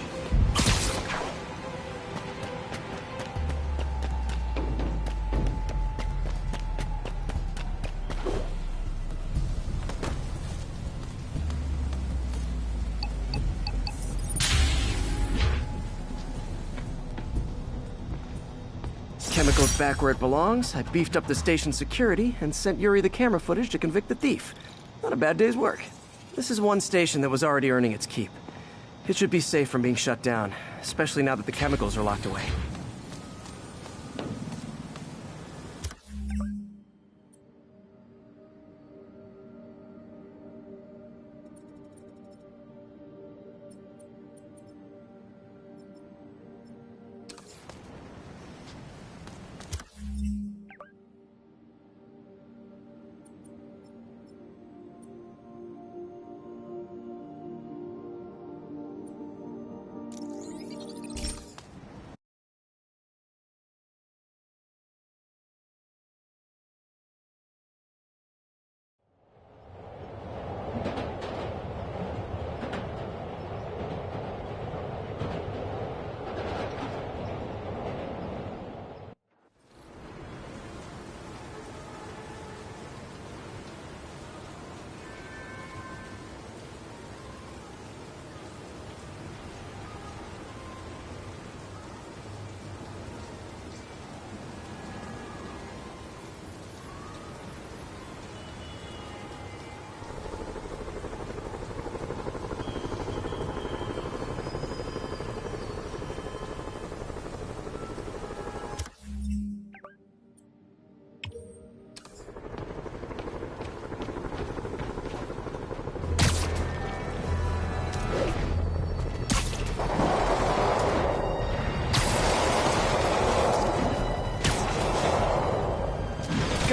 Chemicals back where it belongs. I beefed up the station's security and sent Yuri the camera footage to convict the thief. Not a bad day's work. This is one station that was already earning its keep. It should be safe from being shut down, especially now that the chemicals are locked away.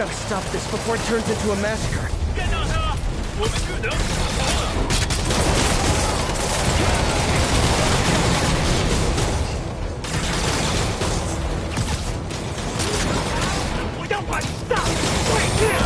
gotta stop this before it turns into a massacre. 干掉他！我们只能跑了。不要晚上回去了。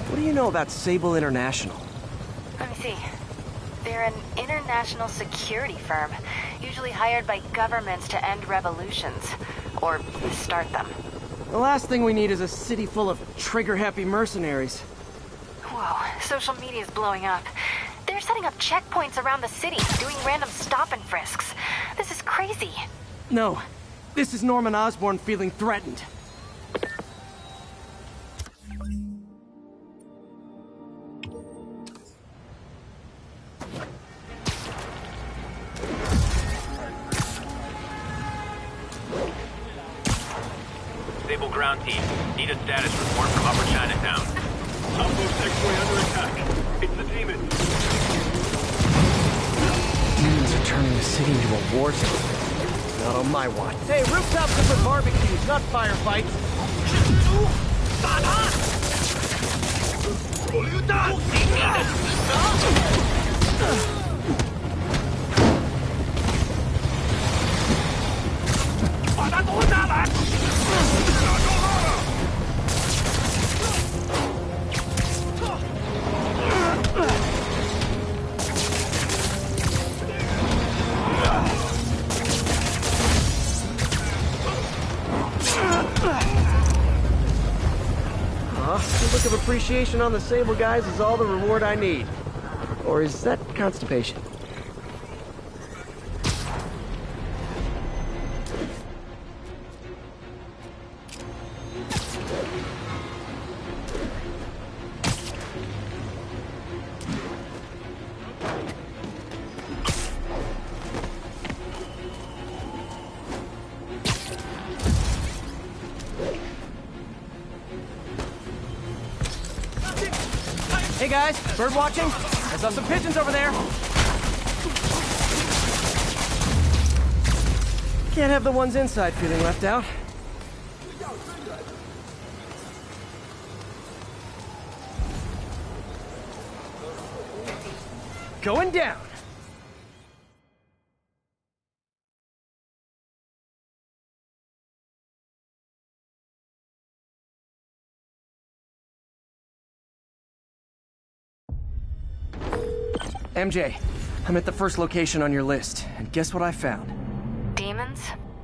What do you know about Sable International? Let me see. They're an international security firm, usually hired by governments to end revolutions. Or start them. The last thing we need is a city full of trigger-happy mercenaries. Whoa, social media's blowing up. They're setting up checkpoints around the city, doing random stop and frisks. This is crazy. No, this is Norman Osborn feeling threatened. Sable ground team. Need a status report from Upper Chinatown. Outpost X-ray under attack. It's the demons. Demons are turning the city into a war zone. Not on my watch. Hey, rooftops are for barbecues, not firefights. 打他！手榴弹！把他夺下来！打中了！ The look of appreciation on the Sable guys is all the reward I need. Or is that constipation? Hey guys, bird watching? I saw some pigeons over there. Can't have the ones inside feeling left out. Going down. MJ, I'm at the first location on your list, and guess what I found? Demons?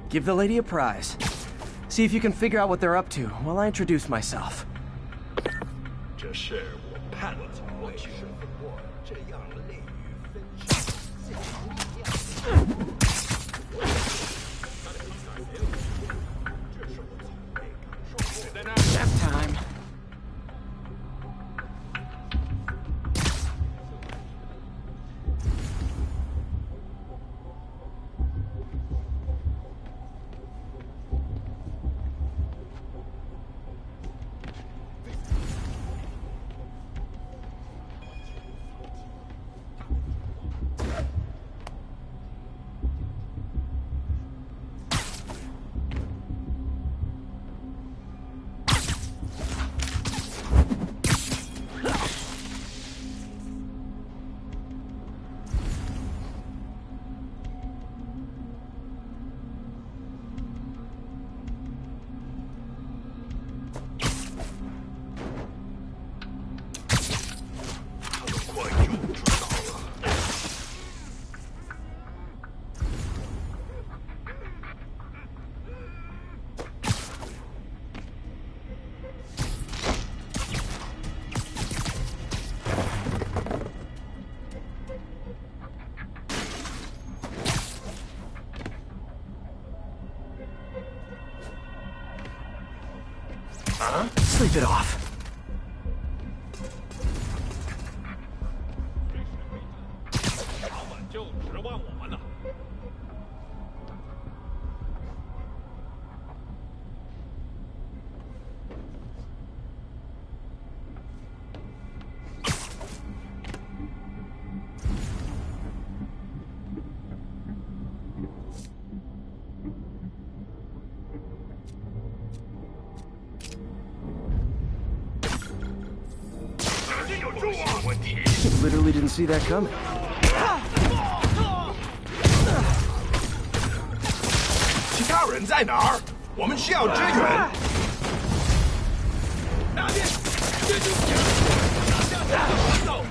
Give the lady a prize. See if you can figure out what they're up to while I introduce myself. 这事我盼了才会去。这样累于分身。 Nap time. Sleep it off. Literally didn't see that coming. 其他人在哪儿？我们需要支援。那边，这就行。向下走，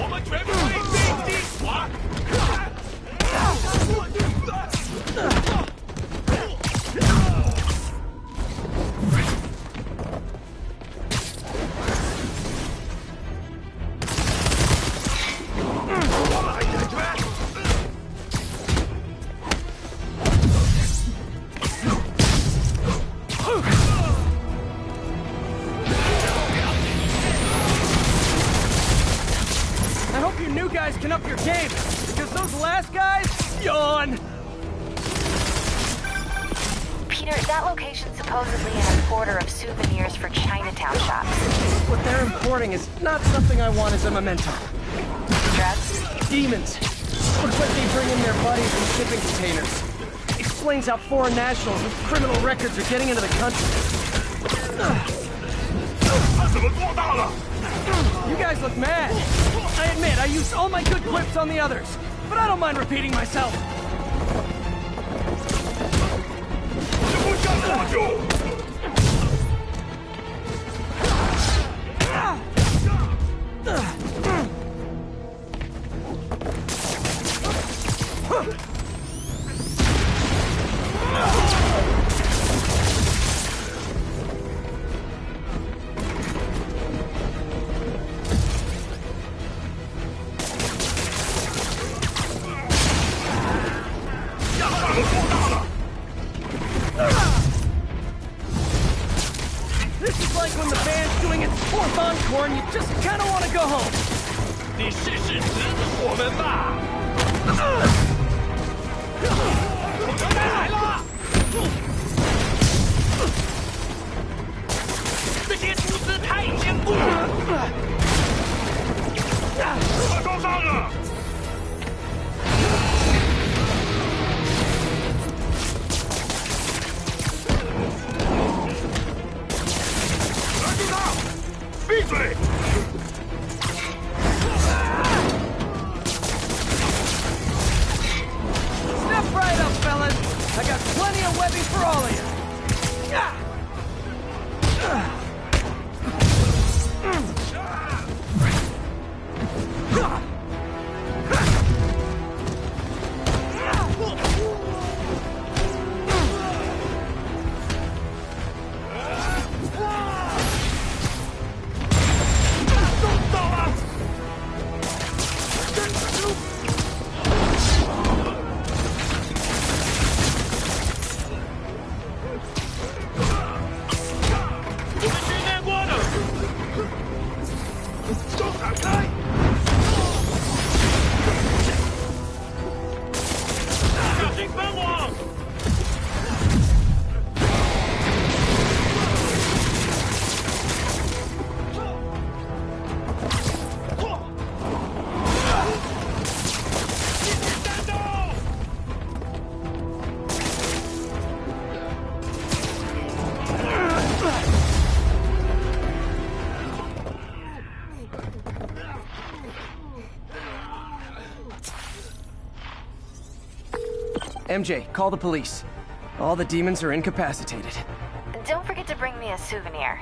我们全部为飞机团。I hope you new guys can up your game, because those last guys, yawn! Peter, that location's supposedly an importer of souvenirs for Chinatown shops. What they're importing is not something I want as a memento. Drugs? Demons. Looks like they bring in their buddies in shipping containers. Explains how foreign nationals with criminal records are getting into the country. 他怎么做到了？ You guys look mad. I admit, I used all my good clips on the others, but I don't mind repeating myself. 这不下多久？ This is like when the band's doing its fourth encore and you just kind of want to go home. 你试试指使我们吧！我们来了！这些厨师太坚固了，快受伤了！ 闭嘴！ Step right up, fellas. I got plenty of webbing for all of you. MJ, call the police. All the demons are incapacitated. Don't forget to bring me a souvenir.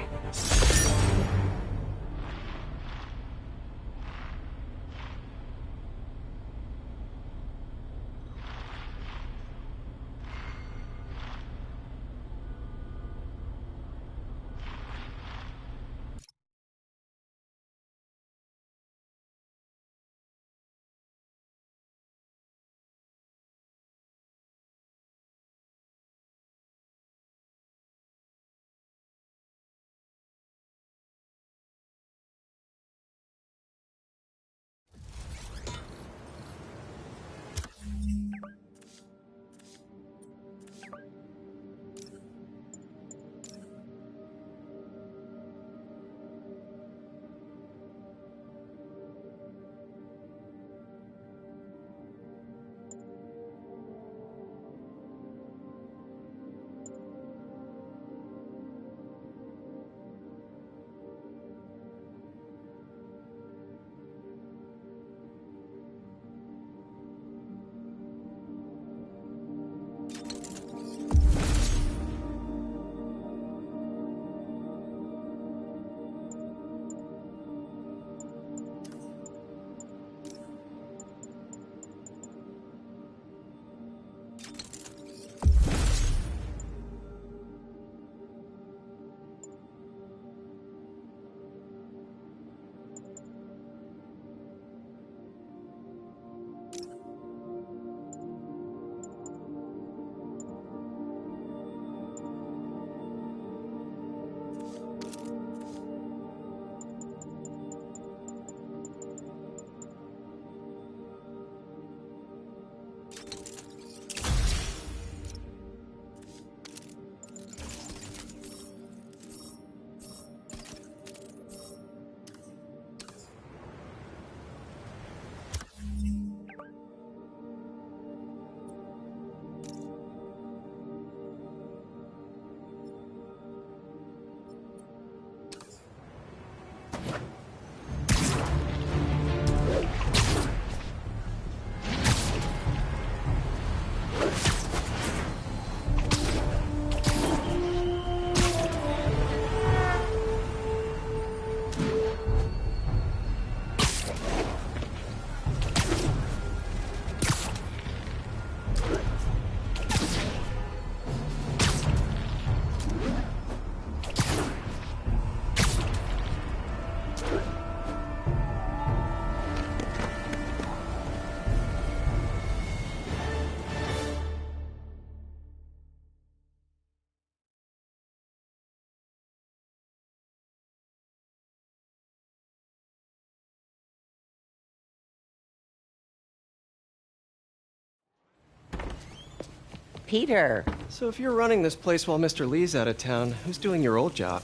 Peter. So if you're running this place while Mr. Lee's out of town, who's doing your old job?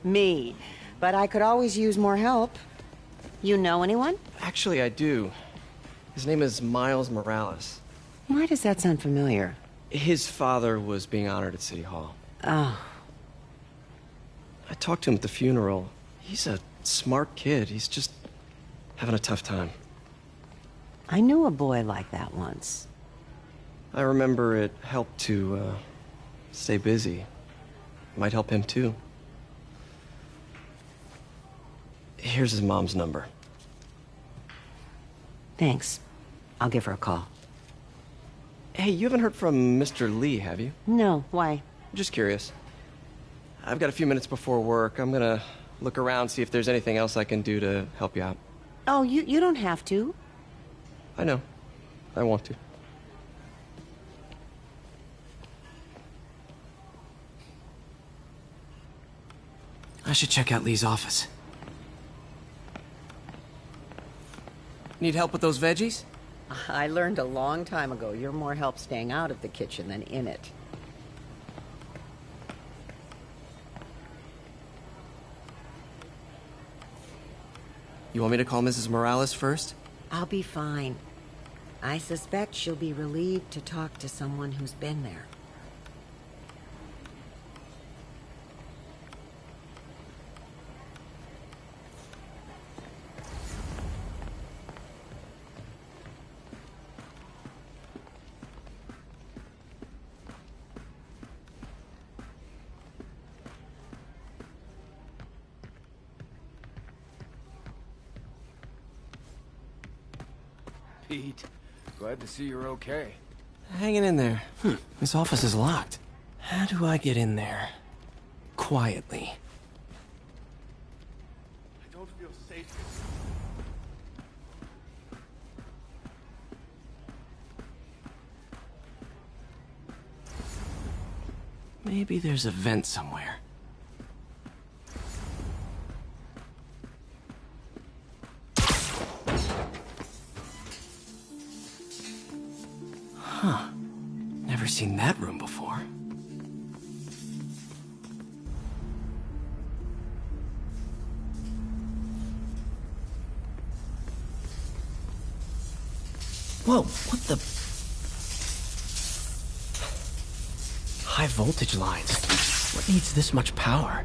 Me. But I could always use more help. You know anyone? Actually, I do. His name is Miles Morales. Why does that sound familiar? His father was being honored at City Hall. Oh. I talked to him at the funeral. He's a smart kid. He's just having a tough time. I knew a boy like that once. I remember it helped to, stay busy. Might help him, too. Here's his mom's number. Thanks. I'll give her a call. Hey, you haven't heard from Mr. Lee, have you? No, why? Just curious. I've got a few minutes before work. I'm gonna look around, see if there's anything else I can do to help you out. Oh, you don't have to. I know. I want to. I should check out Lee's office. Need help with those veggies? I learned a long time ago you're more help staying out of the kitchen than in it. You want me to call Mrs. Morales first? I'll be fine. I suspect she'll be relieved to talk to someone who's been there. Pete, glad to see you're okay. Hanging in there. This office is locked. How do I get in there? Quietly. I don't feel safe. Maybe there's a vent somewhere. Huh. Never seen that room before. Whoa, what the... High voltage lines. What needs this much power?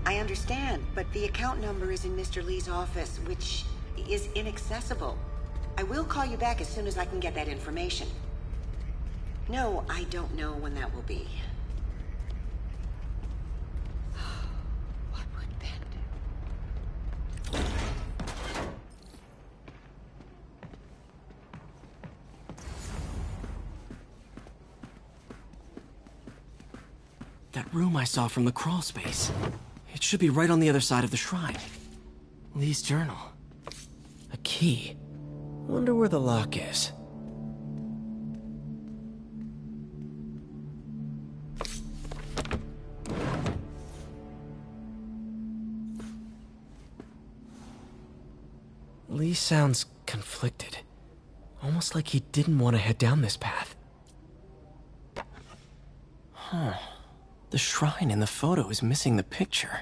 I understand, but the account number is in Mr. Lee's office, which is inaccessible. I will call you back as soon as I can get that information. No, I don't know when that will be. What would Ben do? That room I saw from the crawl space. It should be right on the other side of the shrine. Lee's journal. A key. Wonder where the lock is. Lee sounds conflicted. Almost like he didn't want to head down this path. Huh. The shrine in the photo is missing the picture.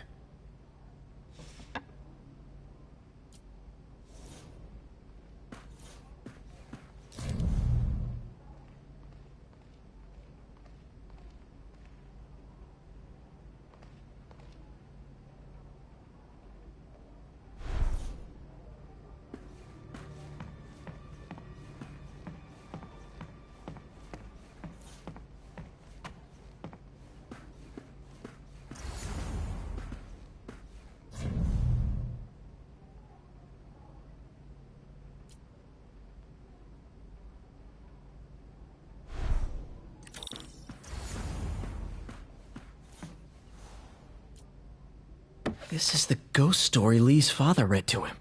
This is the ghost story Lee's father read to him.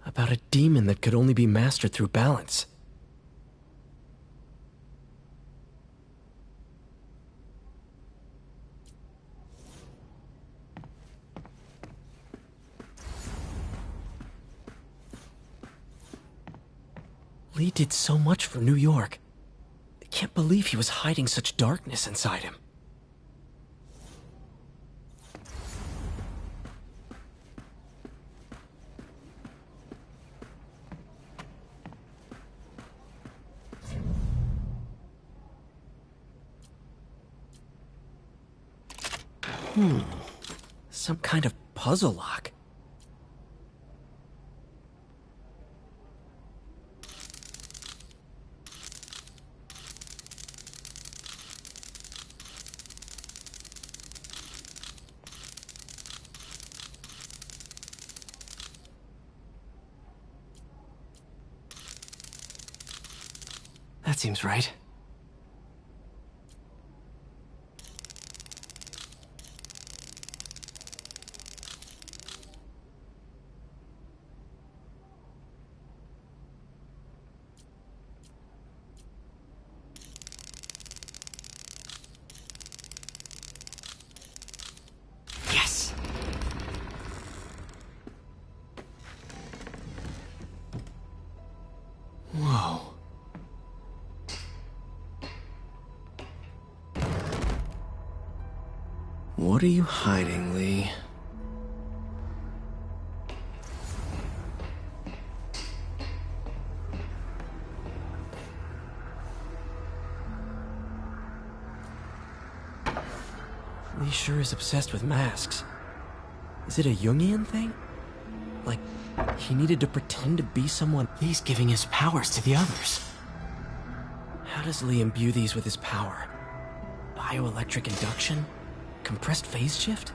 About a demon that could only be mastered through balance. Lee did so much for New York. can't believe he was hiding such darkness inside him. Some kind of puzzle lock. That seems right. Yes! Whoa. What are you hiding, Lee? Lee sure is obsessed with masks. Is it a Jungian thing? Like, he needed to pretend to be someone. Lee's giving his powers to the others. How does Lee imbue these with his power? Bioelectric induction? Compressed phase shift?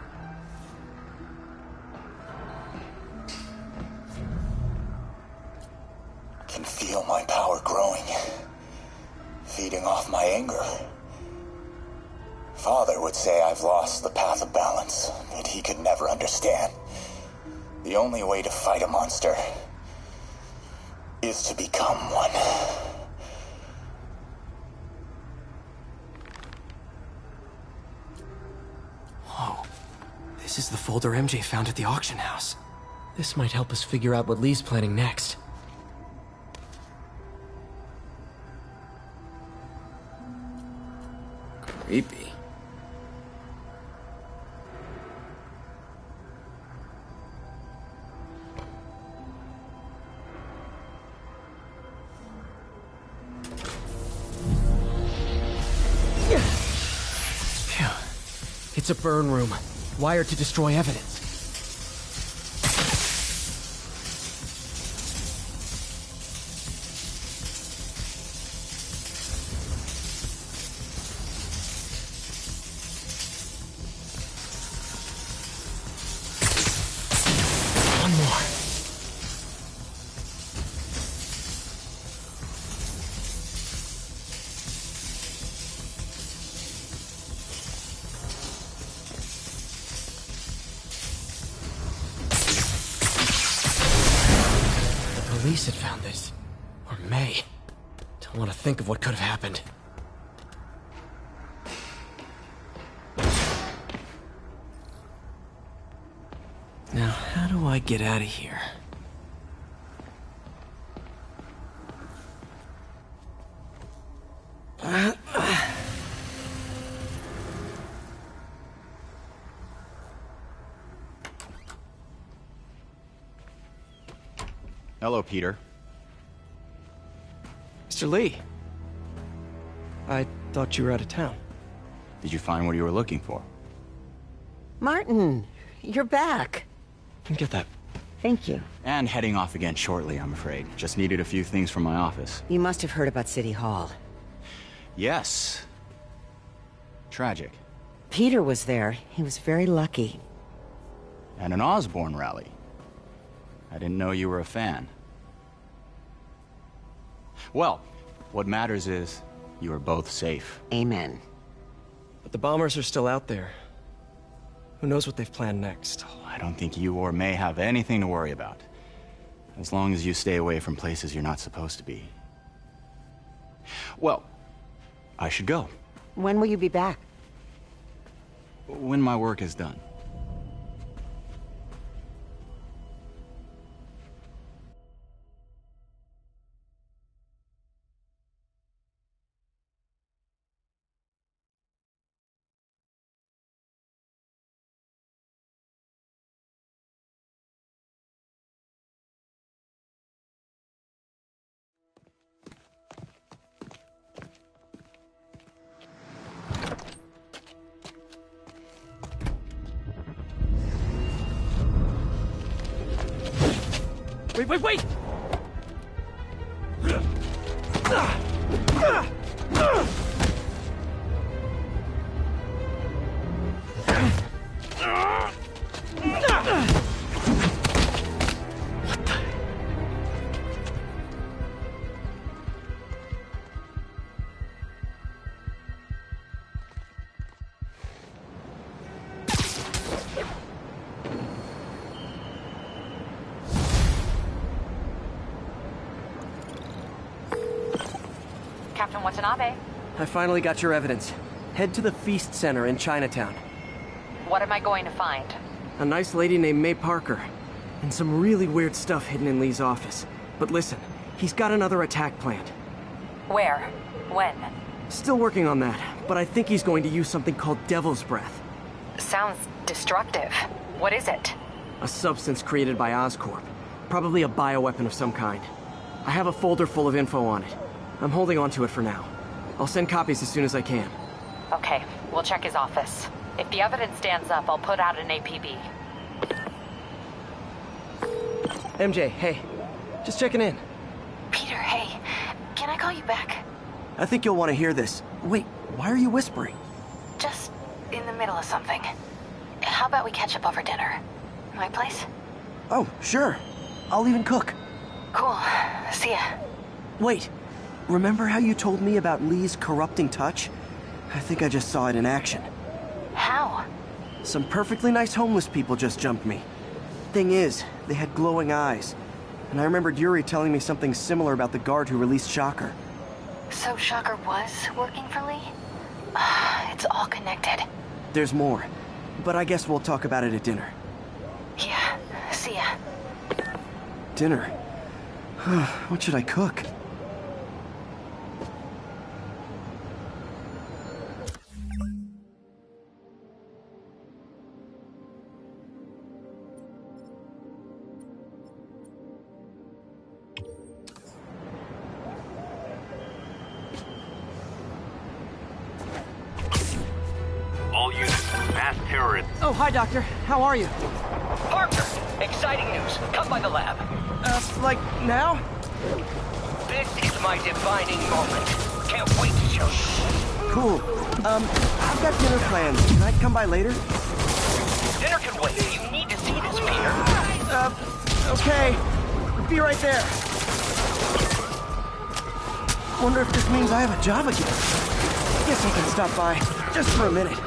Can feel my power growing, feeding off my anger. Father would say I've lost the path of balance, that he could never understand. The only way to fight a monster is to become one. Whoa. This is the folder MJ found at the auction house. This might help us figure out what Lee's planning next. Creepy. Phew. It's a burn room, wired to destroy evidence. One more. The police had found this. Or may. Don't want to think of what could have happened. Now, how do I get out of here? Hello, Peter. Mr. Lee. I thought you were out of town. Did you find what you were looking for? Martin, you're back. Get that. Thank you. And heading off again shortly, I'm afraid. Just needed a few things from my office. You must have heard about City Hall. Yes. Tragic. Peter was there. He was very lucky. And an Osborne rally. I didn't know you were a fan. Well, what matters is you are both safe. Amen. But the bombers are still out there. Who knows what they've planned next? I don't think you or May have anything to worry about. As long as you stay away from places you're not supposed to be. Well, I should go. When will you be back? When my work is done. Wait! Captain Watanabe. I finally got your evidence. Head to the Feast Center in Chinatown. What am I going to find? A nice lady named May Parker. And some really weird stuff hidden in Lee's office. But listen, he's got another attack planned. Where? When? Still working on that, but I think he's going to use something called Devil's Breath. Sounds destructive. What is it? A substance created by Oscorp. Probably a bioweapon of some kind. I have a folder full of info on it. I'm holding on to it for now. I'll send copies as soon as I can. Okay, we'll check his office. If the evidence stands up, I'll put out an APB. MJ, hey. Just checking in. Peter, hey. Can I call you back? I think you'll want to hear this. Wait, why are you whispering? Just in the middle of something. How about we catch up over dinner? My place? Oh, sure. I'll even cook. Cool. See ya. Wait. Remember how you told me about Lee's corrupting touch? I think I just saw it in action. How? Some perfectly nice homeless people just jumped me. Thing is, they had glowing eyes. And I remembered Yuri telling me something similar about the guard who released Shocker. So Shocker was working for Lee? It's all connected. There's more. But I guess we'll talk about it at dinner. Yeah, see ya. Dinner? What should I cook? All units, mass terrorists. Oh, hi, Doctor. How are you? Parker! Exciting news. Come by the lab. Like now? This is my defining moment. Can't wait to show you. Cool. I've got dinner plans. Can I come by later? Dinner can wait. You need to see this, Peter. Okay. Be right there. Wonder if this means I have a job again. Guess I can stop by just for a minute.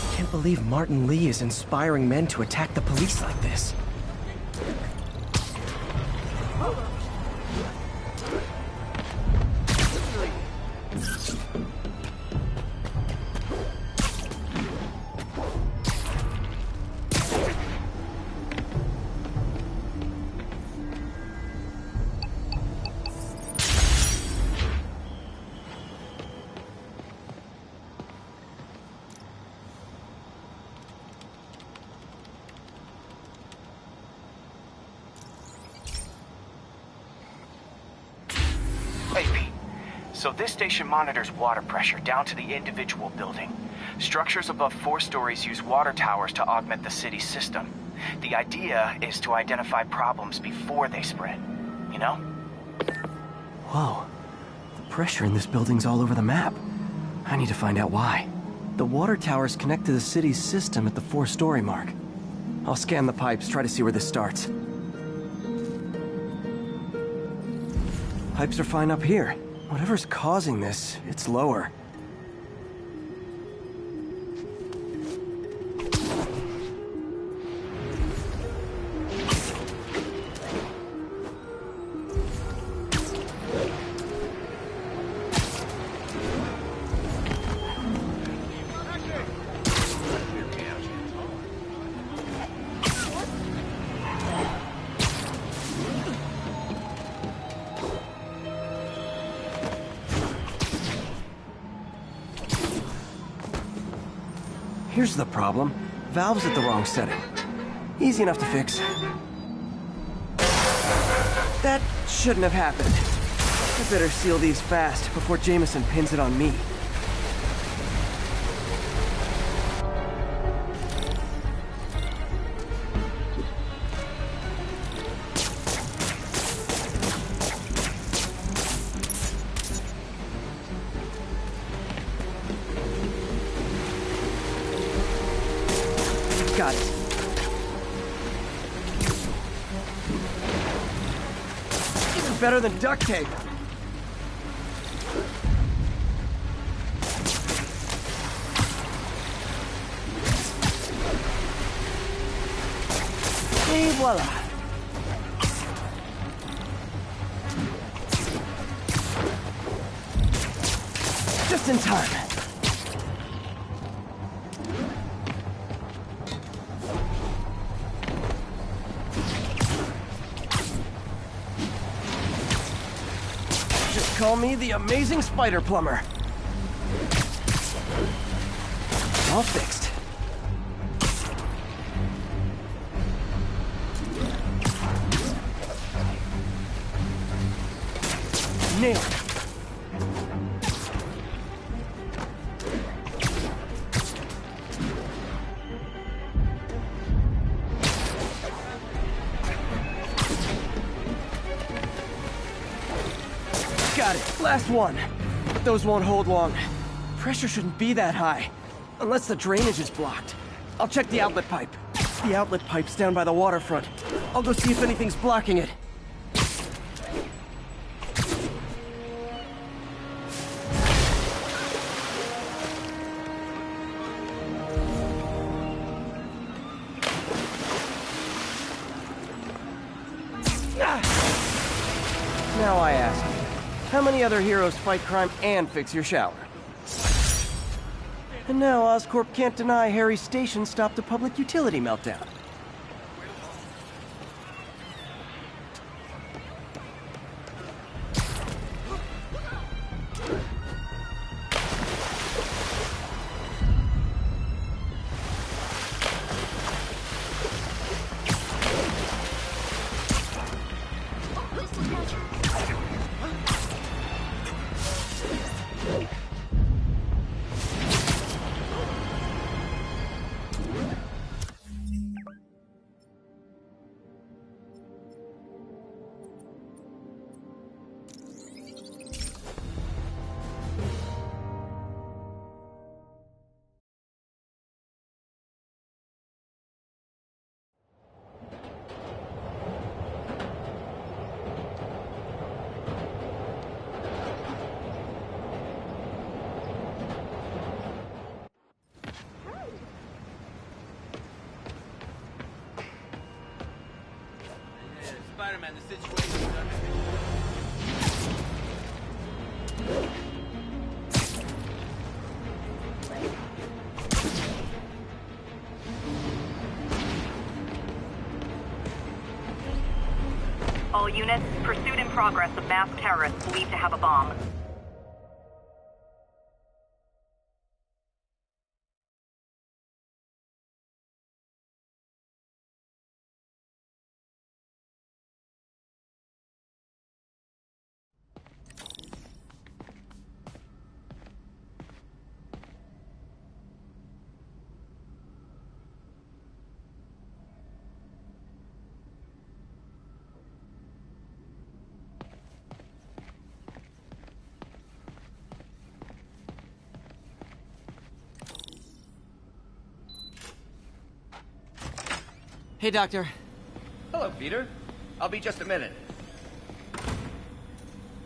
I can't believe Martin Lee is inspiring men to attack the police like this. So this station monitors water pressure down to the individual building. Structures above 4 stories use water towers to augment the city's system. The idea is to identify problems before they spread, you know? Whoa. The pressure in this building's all over the map. I need to find out why. The water towers connect to the city's system at the 4-story mark. I'll scan the pipes, try to see where this starts. Pipes are fine up here. Whatever's causing this, it's lower. Here's the problem. Valve's at the wrong setting. Easy enough to fix. That shouldn't have happened. I better seal these fast before Jameson pins it on me. Got it. Even better than duct tape. Et voila. Just in time. Just call me the amazing spider plumber. All fixed. Nailed it. Got it. Last one. But those won't hold long. Pressure shouldn't be that high. Unless the drainage is blocked. I'll check the outlet pipe. The outlet pipe's down by the waterfront. I'll go see if anything's blocking it. Now I ask, how many other heroes fight crime and fix your shower? And now Oscorp can't deny Harry's station stopped a public utility meltdown. Spider-Man, the situation is under All units, pursuit in progress of masked terrorists believed to have a bomb. Hey, Doctor. Hello, Peter. I'll be just a minute.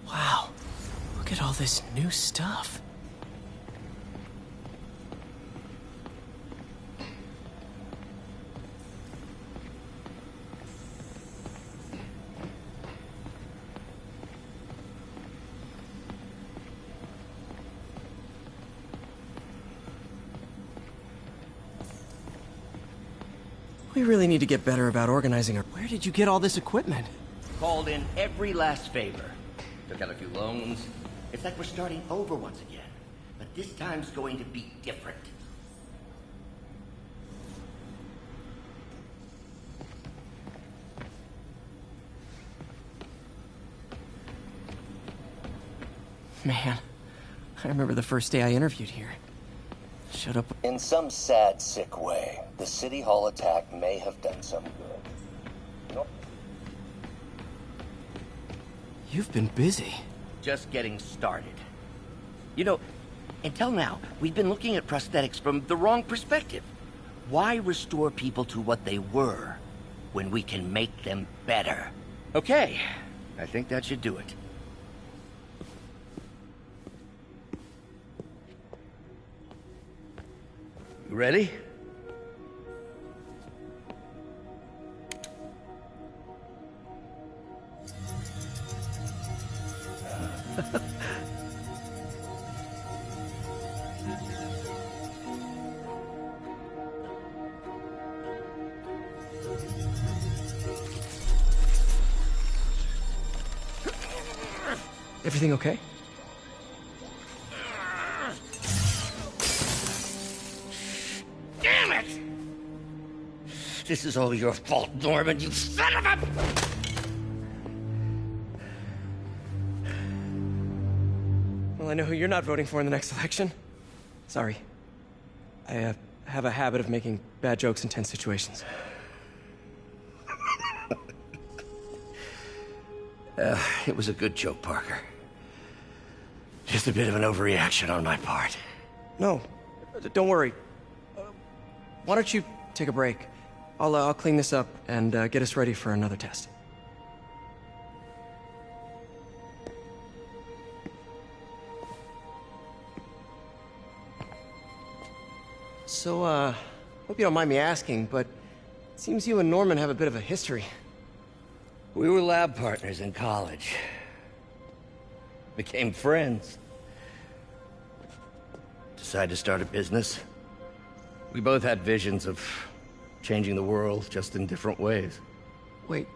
Wow. Look at all this new stuff. We really need to get better about organizing our... Where did you get all this equipment? Called in every last favor. Took out a few loans. It's like we're starting over once again. But this time's going to be different. Man, I remember the first day I interviewed here. Shut up. In some sad, sick way, the City Hall attack may have done some good. You've been busy. Just getting started. You know, until now, we've been looking at prosthetics from the wrong perspective. Why restore people to what they were when we can make them better? Okay, I think that should do it. You ready? Everything okay? Damn it! This is all your fault, Norman, you son of a... Well, I know who you're not voting for in the next election. Sorry. I have a habit of making bad jokes in tense situations. It was a good joke, Parker. Just a bit of an overreaction on my part. No, don't worry. Why don't you take a break? I'll clean this up and get us ready for another test. So, hope you don't mind me asking, but it seems you and Norman have a bit of a history. We were lab partners in college. Became friends. Decided to start a business. We both had visions of changing the world, just in different ways. Wait,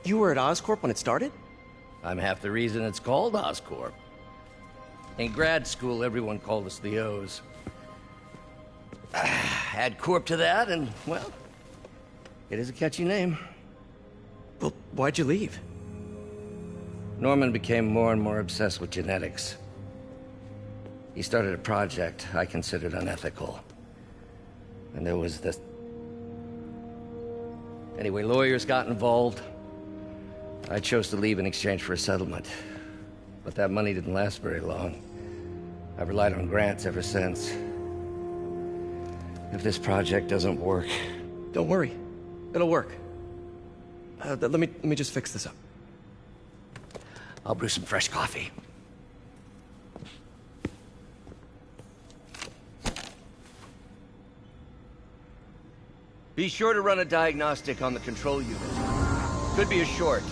you were at Oscorp when it started? I'm half the reason it's called Oscorp. In grad school, everyone called us the O's. Add Corp to that, and, well, it is a catchy name. Well, why'd you leave? Norman became more and more obsessed with genetics. He started a project I considered unethical. And there was this... Anyway, lawyers got involved. I chose to leave in exchange for a settlement. But that money didn't last very long. I've relied on grants ever since. If this project doesn't work... Don't worry. It'll work. Let me just fix this up. I'll brew some fresh coffee. Be sure to run a diagnostic on the control unit. Could be a short.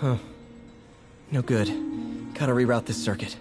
Huh. No good. Gotta reroute this circuit.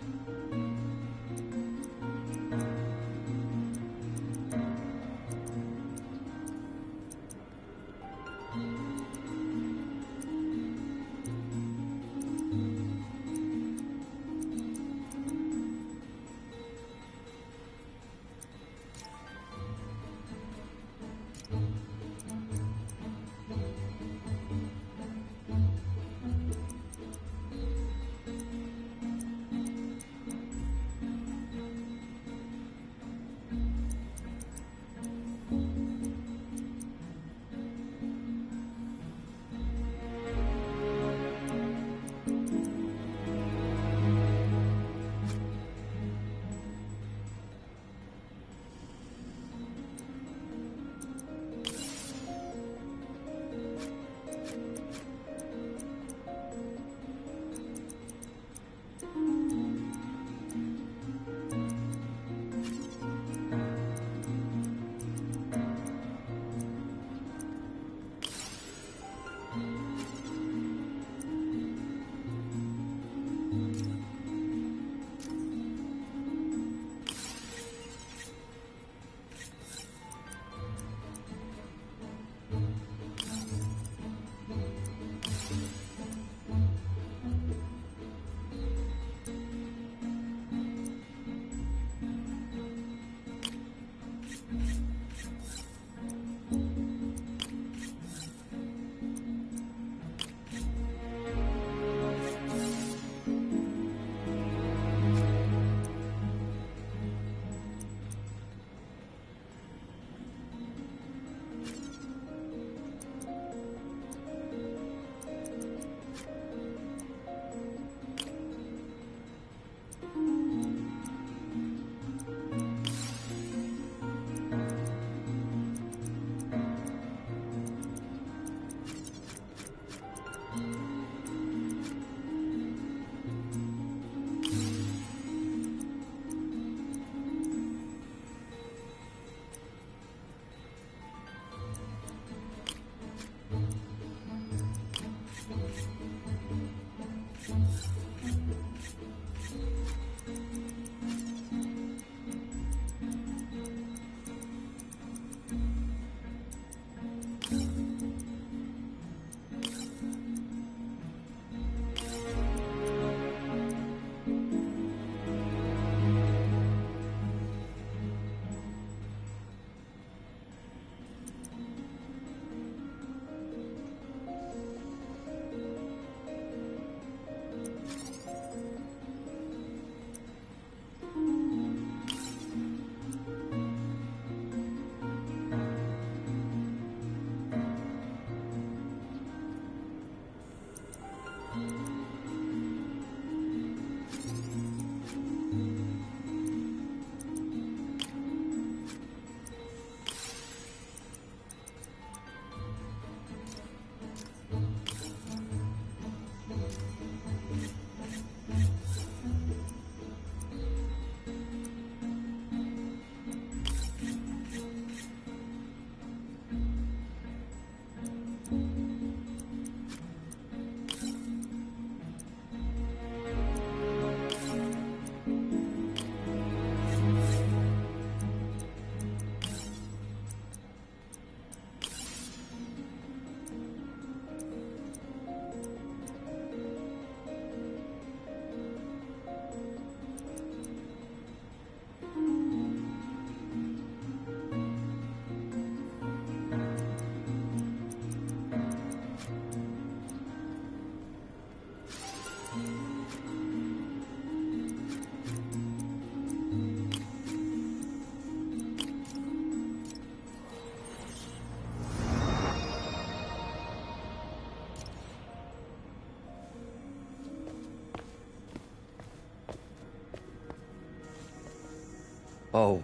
Oh,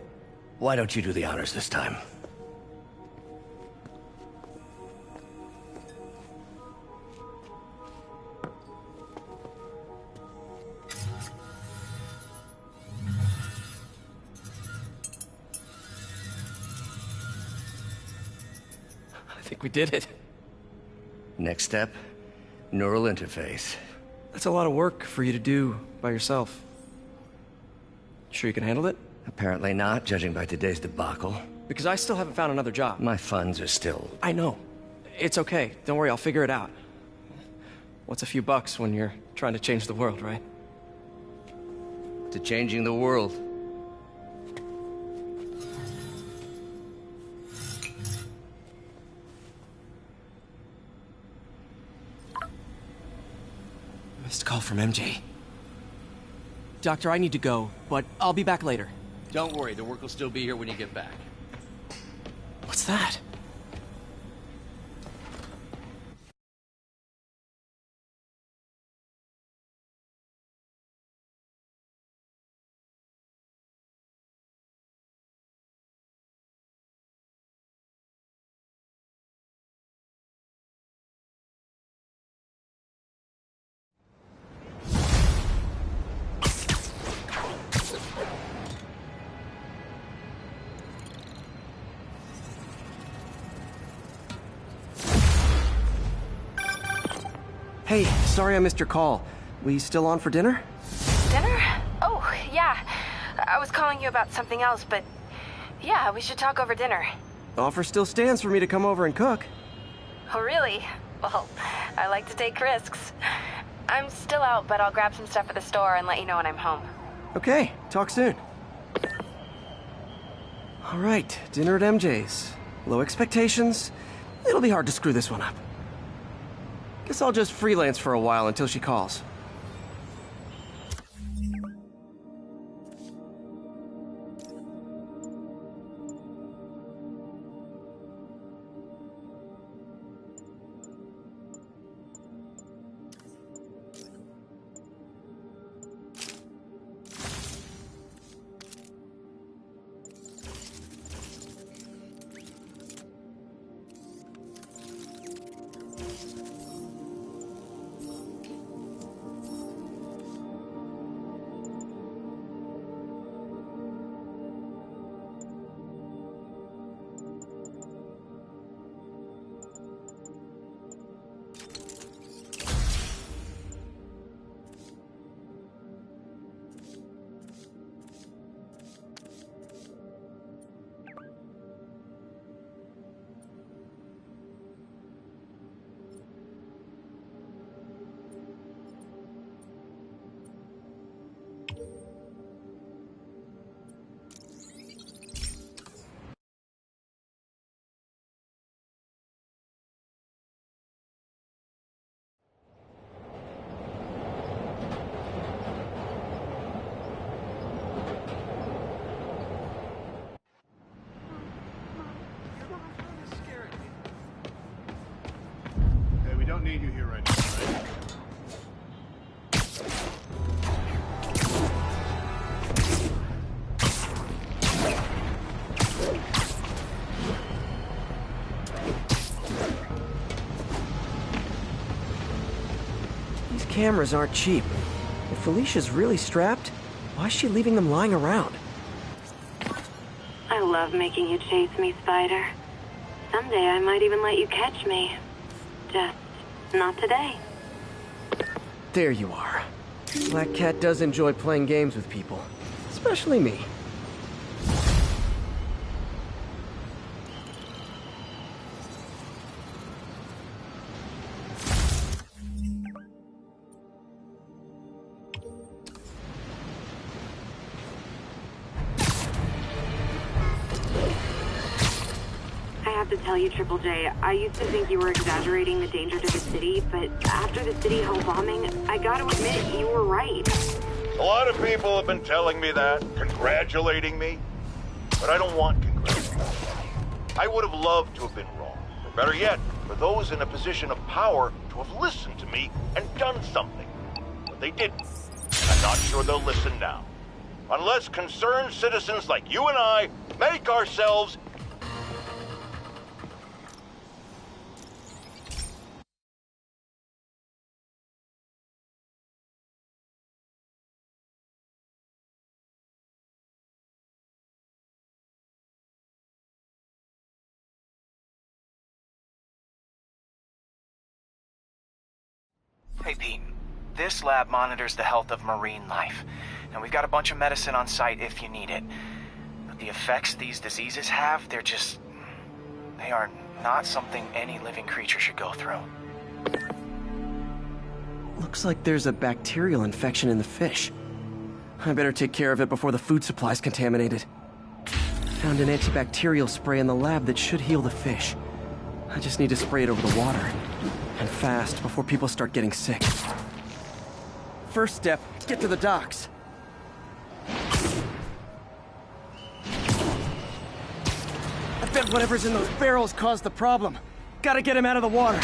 why don't you do the honors this time? I think we did it. Next step, neural interface. That's a lot of work for you to do by yourself. Sure you can handle it? Apparently not, judging by today's debacle. Because I still haven't found another job. My funds are still... I know. It's okay. Don't worry, I'll figure it out. What's a few bucks when you're trying to change the world, right? To changing the world. Missed call from MJ. Doctor, I need to go, but I'll be back later. Don't worry, the work will still be here when you get back. What's that? Hey, sorry I missed your call. We still on for dinner? Dinner? Oh, yeah. I was calling you about something else, but yeah, we should talk over dinner. Offer still stands for me to come over and cook. Oh, really? Well, I like to take risks. I'm still out, but I'll grab some stuff at the store and let you know when I'm home. Okay, talk soon. All right, dinner at MJ's. Low expectations. It'll be hard to screw this one up. Guess I'll just freelance for a while until she calls. Need you here right now, right? These cameras aren't cheap. If Felicia's really strapped, why is she leaving them lying around? I love making you chase me, Spider. Someday I might even let you catch me. Just not today. There you are. Black Cat does enjoy playing games with people. Especially me. To tell you, Triple J, I used to think you were exaggerating the danger to the city, but after the City Hall bombing, I gotta admit, you were right. A lot of people have been telling me that, congratulating me, but I don't want congratulations. I would have loved to have been wrong, or better yet, for those in a position of power to have listened to me and done something. But they didn't. I'm not sure they'll listen now. unless concerned citizens like you and I make ourselves... Hey, Pete. This lab monitors the health of marine life, and we've got a bunch of medicine on site if you need it. But the effects these diseases have, they are not something any living creature should go through. Looks like there's a bacterial infection in the fish. I better take care of it before the food supply's contaminated. Found an antibacterial spray in the lab that should heal the fish. I just need to spray it over the water. And fast, before people start getting sick. First step, get to the docks. I bet whatever's in those barrels caused the problem. Gotta get him out of the water.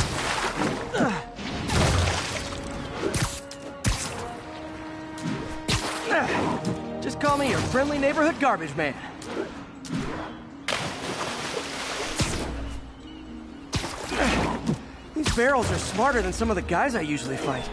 Just call me your friendly neighborhood garbage man. These barrels are smarter than some of the guys I usually fight.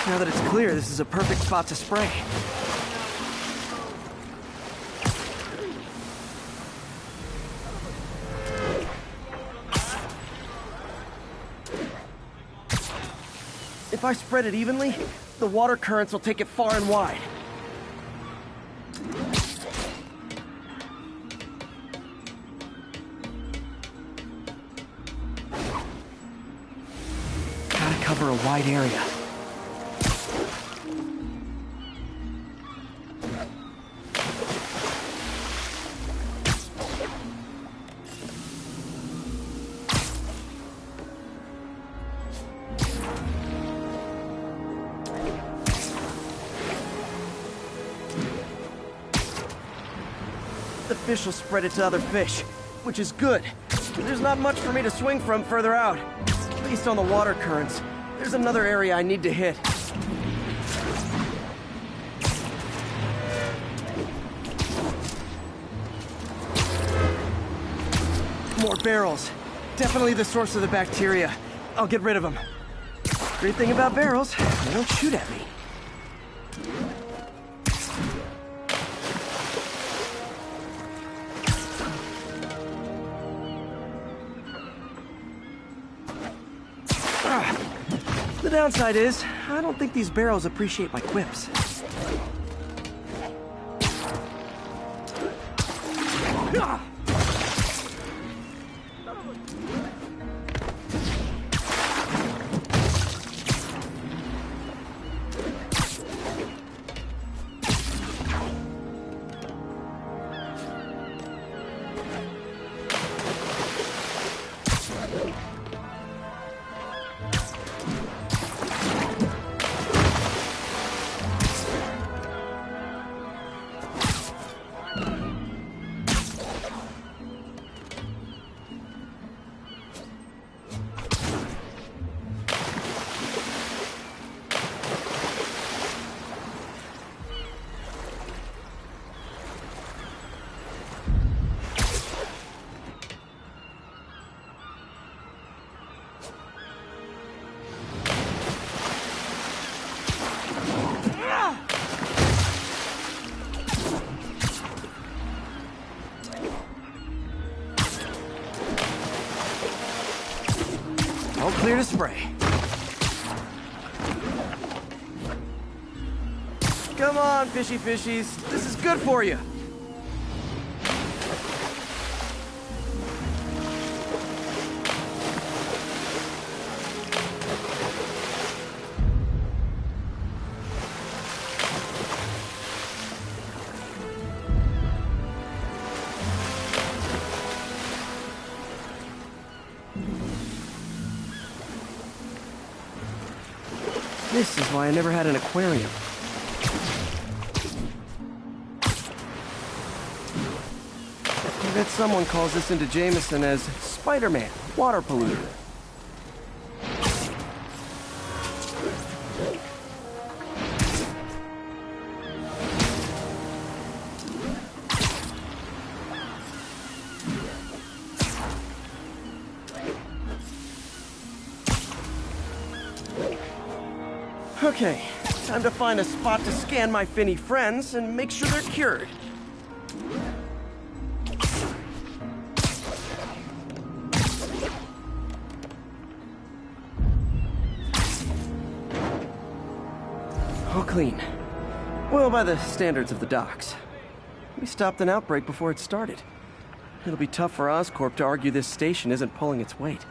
Now that it's clear, this is a perfect spot to spray. If I spread it evenly, the water currents will take it far and wide. Gotta cover a wide area. The fish will spread it to other fish, which is good. There's not much for me to swing from further out. Based on the water currents, there's another area I need to hit. More barrels. Definitely the source of the bacteria. I'll get rid of them. Great thing about barrels, they don't shoot at me. The downside is, I don't think these barrels appreciate my quips. All clear to spray. Come on, fishy fishies. This is good for you. This is why I never had an aquarium. I bet someone calls this into Jameson as Spider-Man, water polluter. Okay, time to find a spot to scan my finny friends and make sure they're cured. All clean. Well, by the standards of the docks. We stopped an outbreak before it started. It'll be tough for Oscorp to argue this station isn't pulling its weight.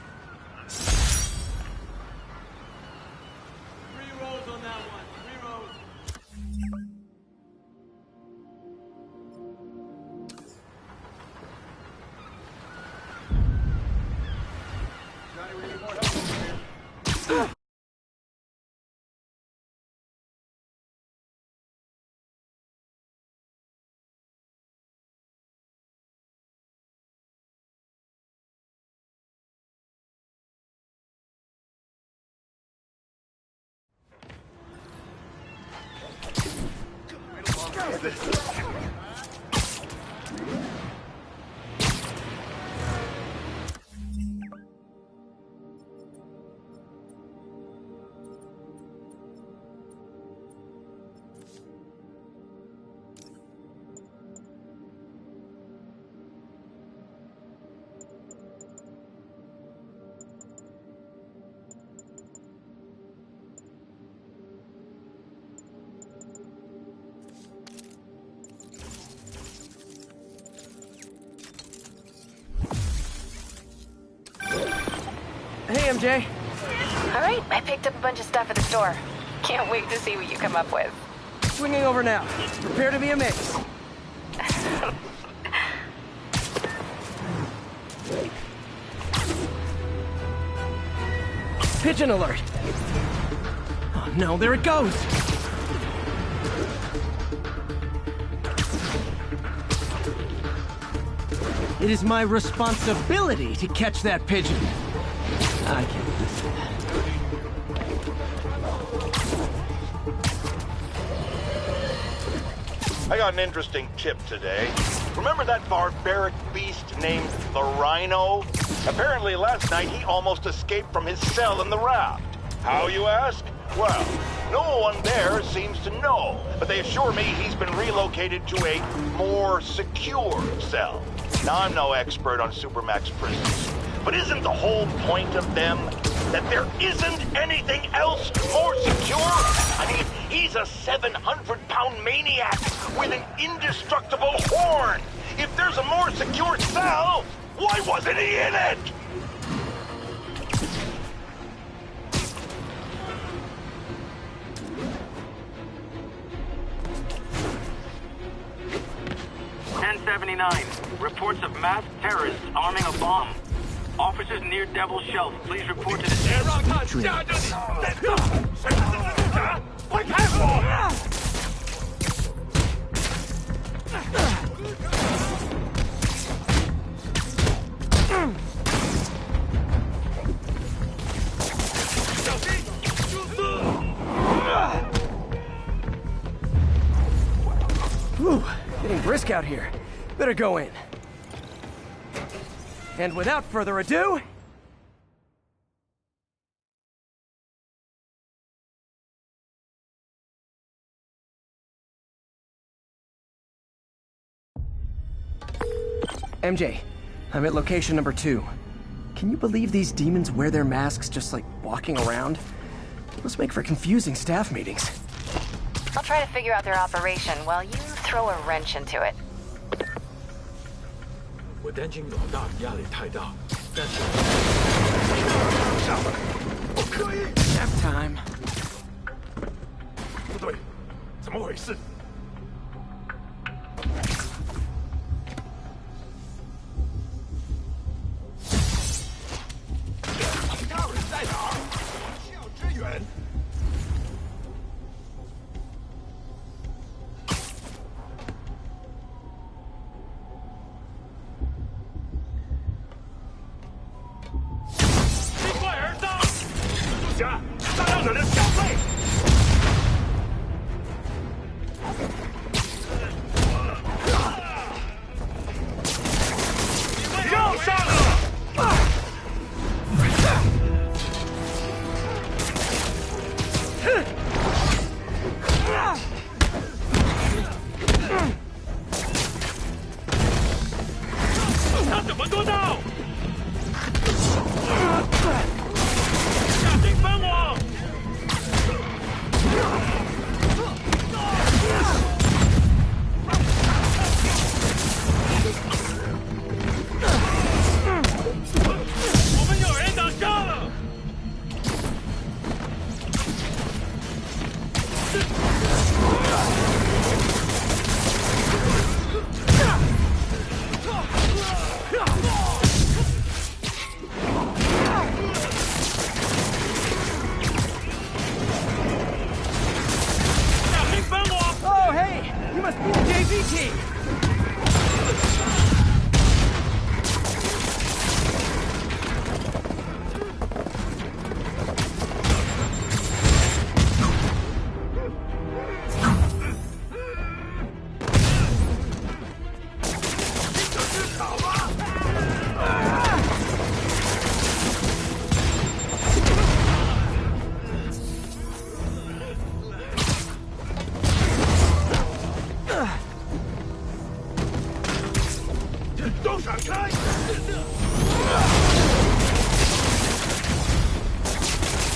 Hey, MJ. All right, I picked up a bunch of stuff at the store. Can't wait to see what you come up with. Swinging over now. Prepare to be amazed. Pigeon alert! Oh no, there it goes! It is my responsibility to catch that pigeon. I can't listen. I got an interesting tip today. Remember that barbaric beast named the Rhino? Apparently last night he almost escaped from his cell in the raft. How, you ask? Well, no one there seems to know, but they assure me he's been relocated to a more secure cell. Now, I'm no expert on Supermax prisons, but isn't the whole point of them that there isn't anything else more secure? I mean, he's a 700-pound maniac with an indestructible horn. If there's a more secure cell, why wasn't he in it? Reports of masked terrorists arming a bomb. Officers near Devil's Shelf, please report to the Whew, getting brisk out here. Better go in. And without further ado... MJ, I'm at location number 2. Can you believe these demons wear their masks just like walking around? Must make for confusing staff meetings. I'll try to figure out their operation while you throw a wrench into it. 我担心老大压力太大，但是下来，不可以。Nap time. 不对，怎么回事？其他人在哪儿？需要支援。逆怪而上！蜘蛛侠，大量者的小费！要上了！他怎么做到？小心分我！我们有人挡杀了！Oh, hey! You must be the JV team!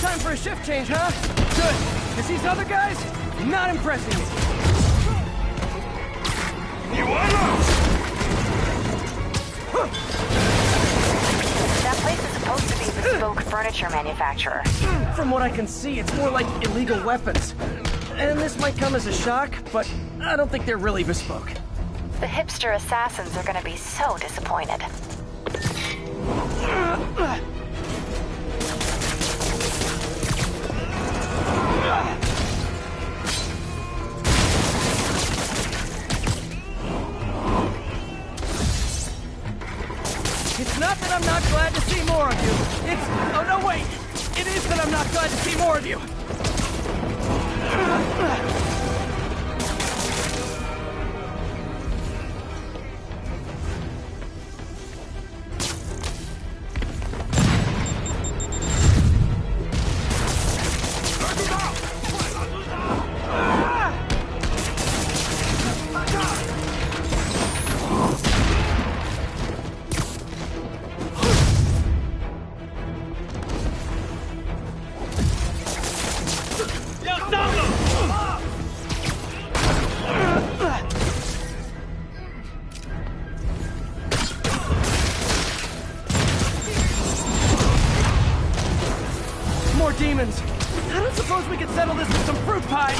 Time for a shift change, huh? Good, because these other guys, not impressing me. That place is supposed to be a bespoke furniture manufacturer. From what I can see, it's more like illegal weapons. And this might come as a shock, but I don't think they're really bespoke. The hipster assassins are gonna be so disappointed. It's not that I'm not glad to see more of you. It's... oh, no, wait! It is that I'm not glad to see more of you! More demons! I don't suppose we could settle this with some fruit pie!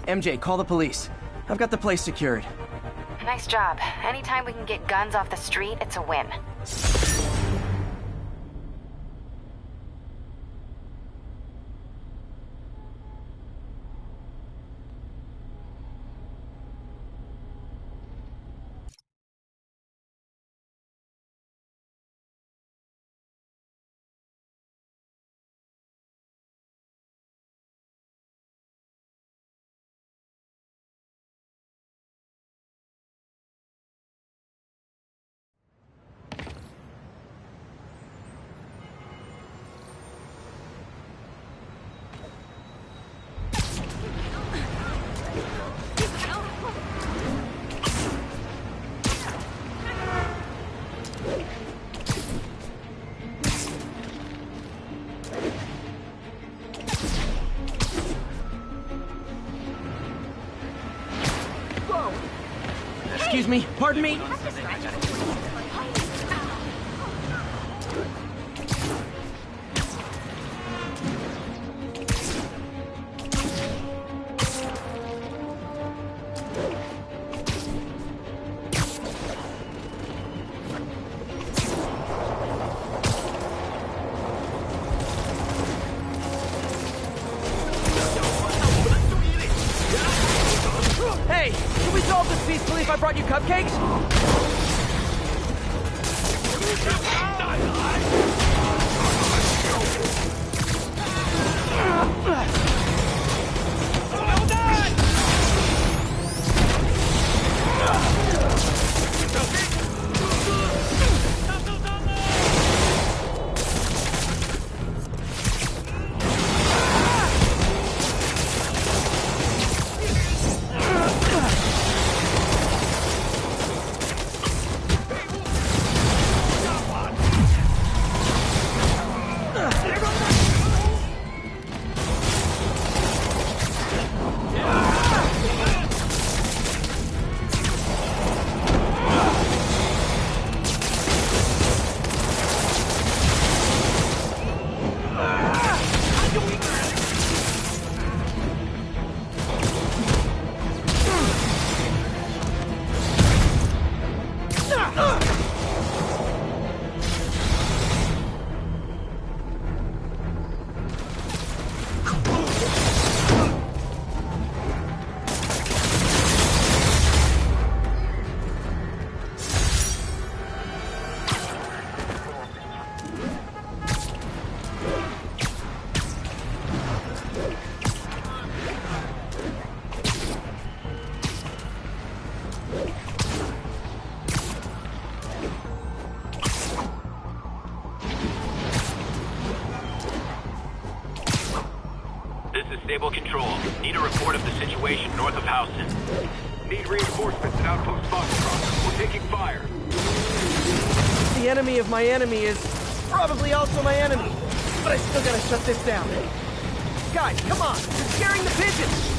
MJ, call the police. I've got the place secured. Nice job. Anytime we can get guns off the street, it's a win. Excuse me, pardon me? Hey, can we solve this peacefully if I brought you cupcakes? Stable control. Need a report of the situation north of Houston. Need reinforcements at Outpost Foxtrot. We're taking fire. The enemy of my enemy is probably also my enemy. But I still gotta shut this down. Guys, come on! You're scaring the pigeons!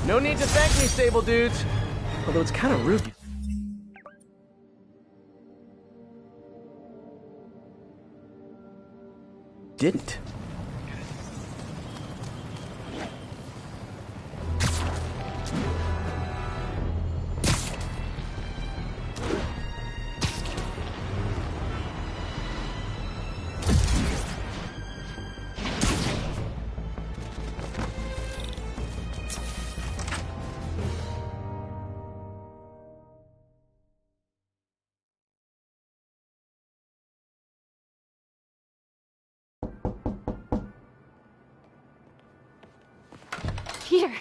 No need to thank me, Sable dudes. Although it's kind of rude. Didn't. Here.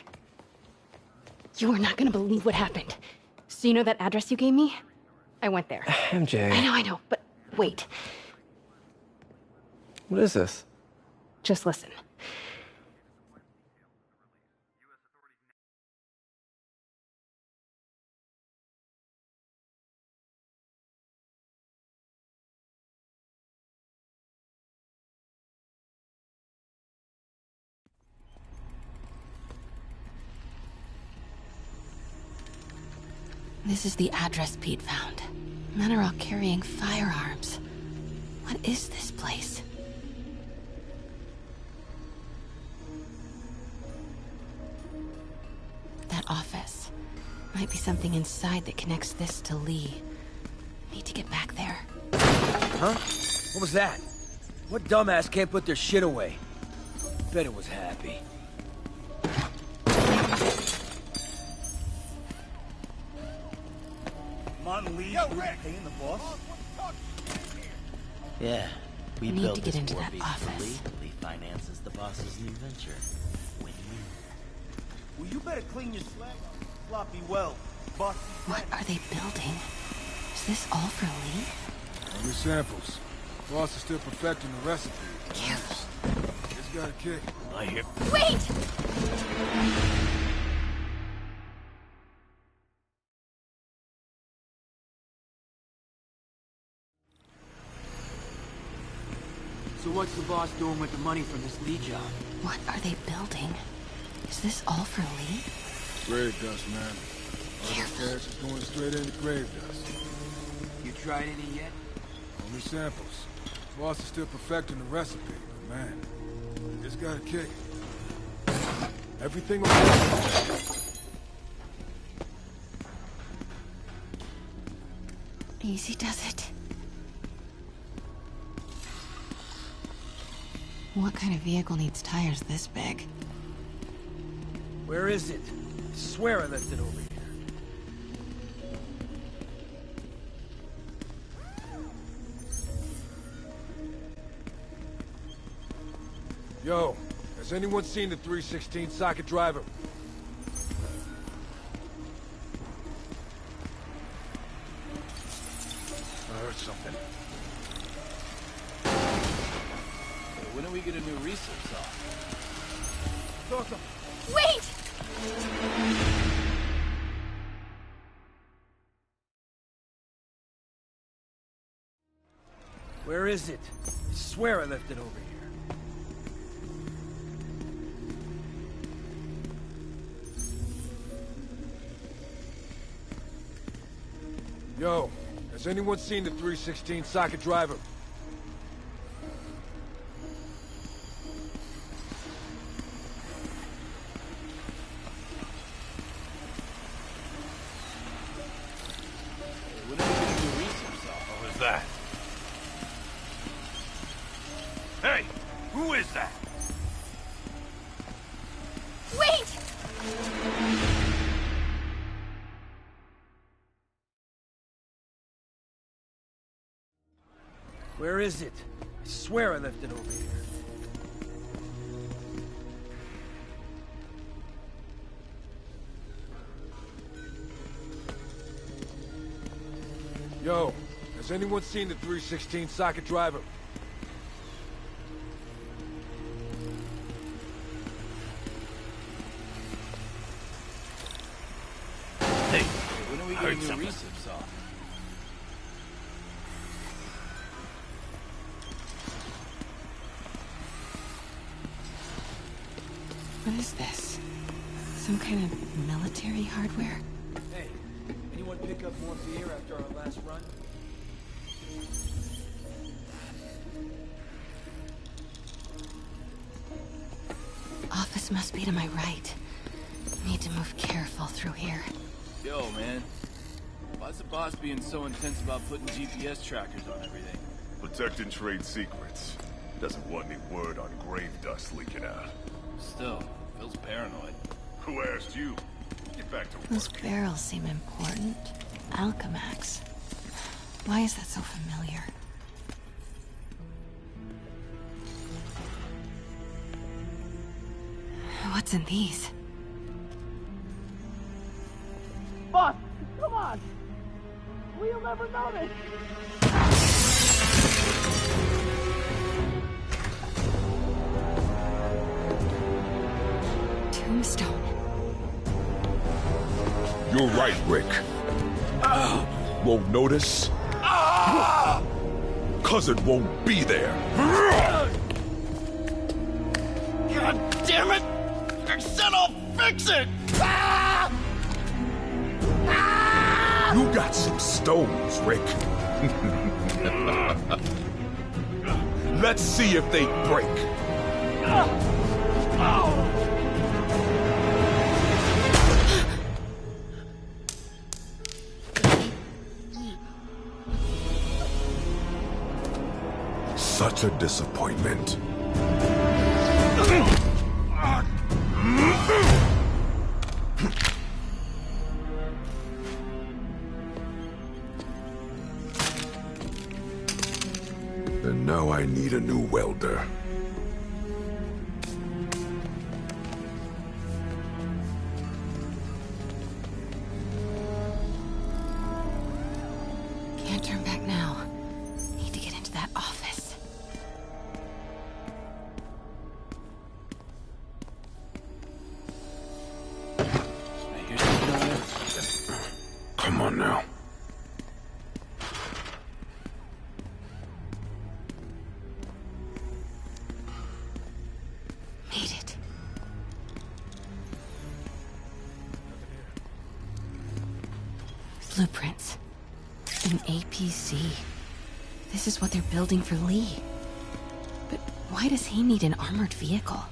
You are not gonna believe what happened. So you know that address you gave me? I went there. MJ. I know, but wait. What is this? Just listen. This is the address Pete found. Men are all carrying firearms. What is this place? That office. Might be something inside that connects this to Lee. Need to get back there. Huh? What was that? What dumbass can't put their shit away? Bet it was happy. Martin Lee paying the boss? Yeah, we Need built to get this into war that beast office. for Lee. Lee finances the boss's new venture. Win-win. Well, you better clean your slag floppy well, boss. What are they building? Is this all for Lee? Only samples. Boss is still perfecting the recipe. Careful. It's got a kick. I hear. Wait! So what's the boss doing with the money from this Lee job? What are they building? Is this all for Lee? Grave dust, man. All that cash is going straight into grave dust. You tried any yet? Only samples. Boss is still perfecting the recipe, but man, it's got a kick. Everything Easy does it. What kind of vehicle needs tires this big? Where is it? I swear I left it over here. Yo, has anyone seen the 316 socket driver? I heard something. When do we get a new research saw? Wait! Where is it? I swear I left it over here. Yo, has anyone seen the 316 socket driver? When do we get a new research saw? What was that? Hey, who is that? Wait! Where is it? I swear I left it over here. Yo, has anyone seen the 316 socket driver? Hey, when do we get a new research saw? What is this? Some kind of military hardware? Hey, anyone pick up more beer after our last run? Office must be to my right. Need to move careful through here. Yo, man. Why's the boss being so intense about putting GPS trackers on everything? Protecting trade secrets. Doesn't want any word on grave dust leaking out. Still, feels paranoid. Who asked you? Get back to work. Those barrels seem important. Alchemax. Why is that so familiar? What's in these? Boss, come on! We'll never notice! Tombstone. You're right, Rick. Won't notice? Cousin won't be there. God damn it! I said I'll fix it! You got some stones, Rick. Let's see if they break. Such a disappointment. And now I need a new welder. Can't turn back now. Need to get into that office. Come on now. Made it. Blueprints. An APC. This is what they're building for Lee. But why does he need an armored vehicle?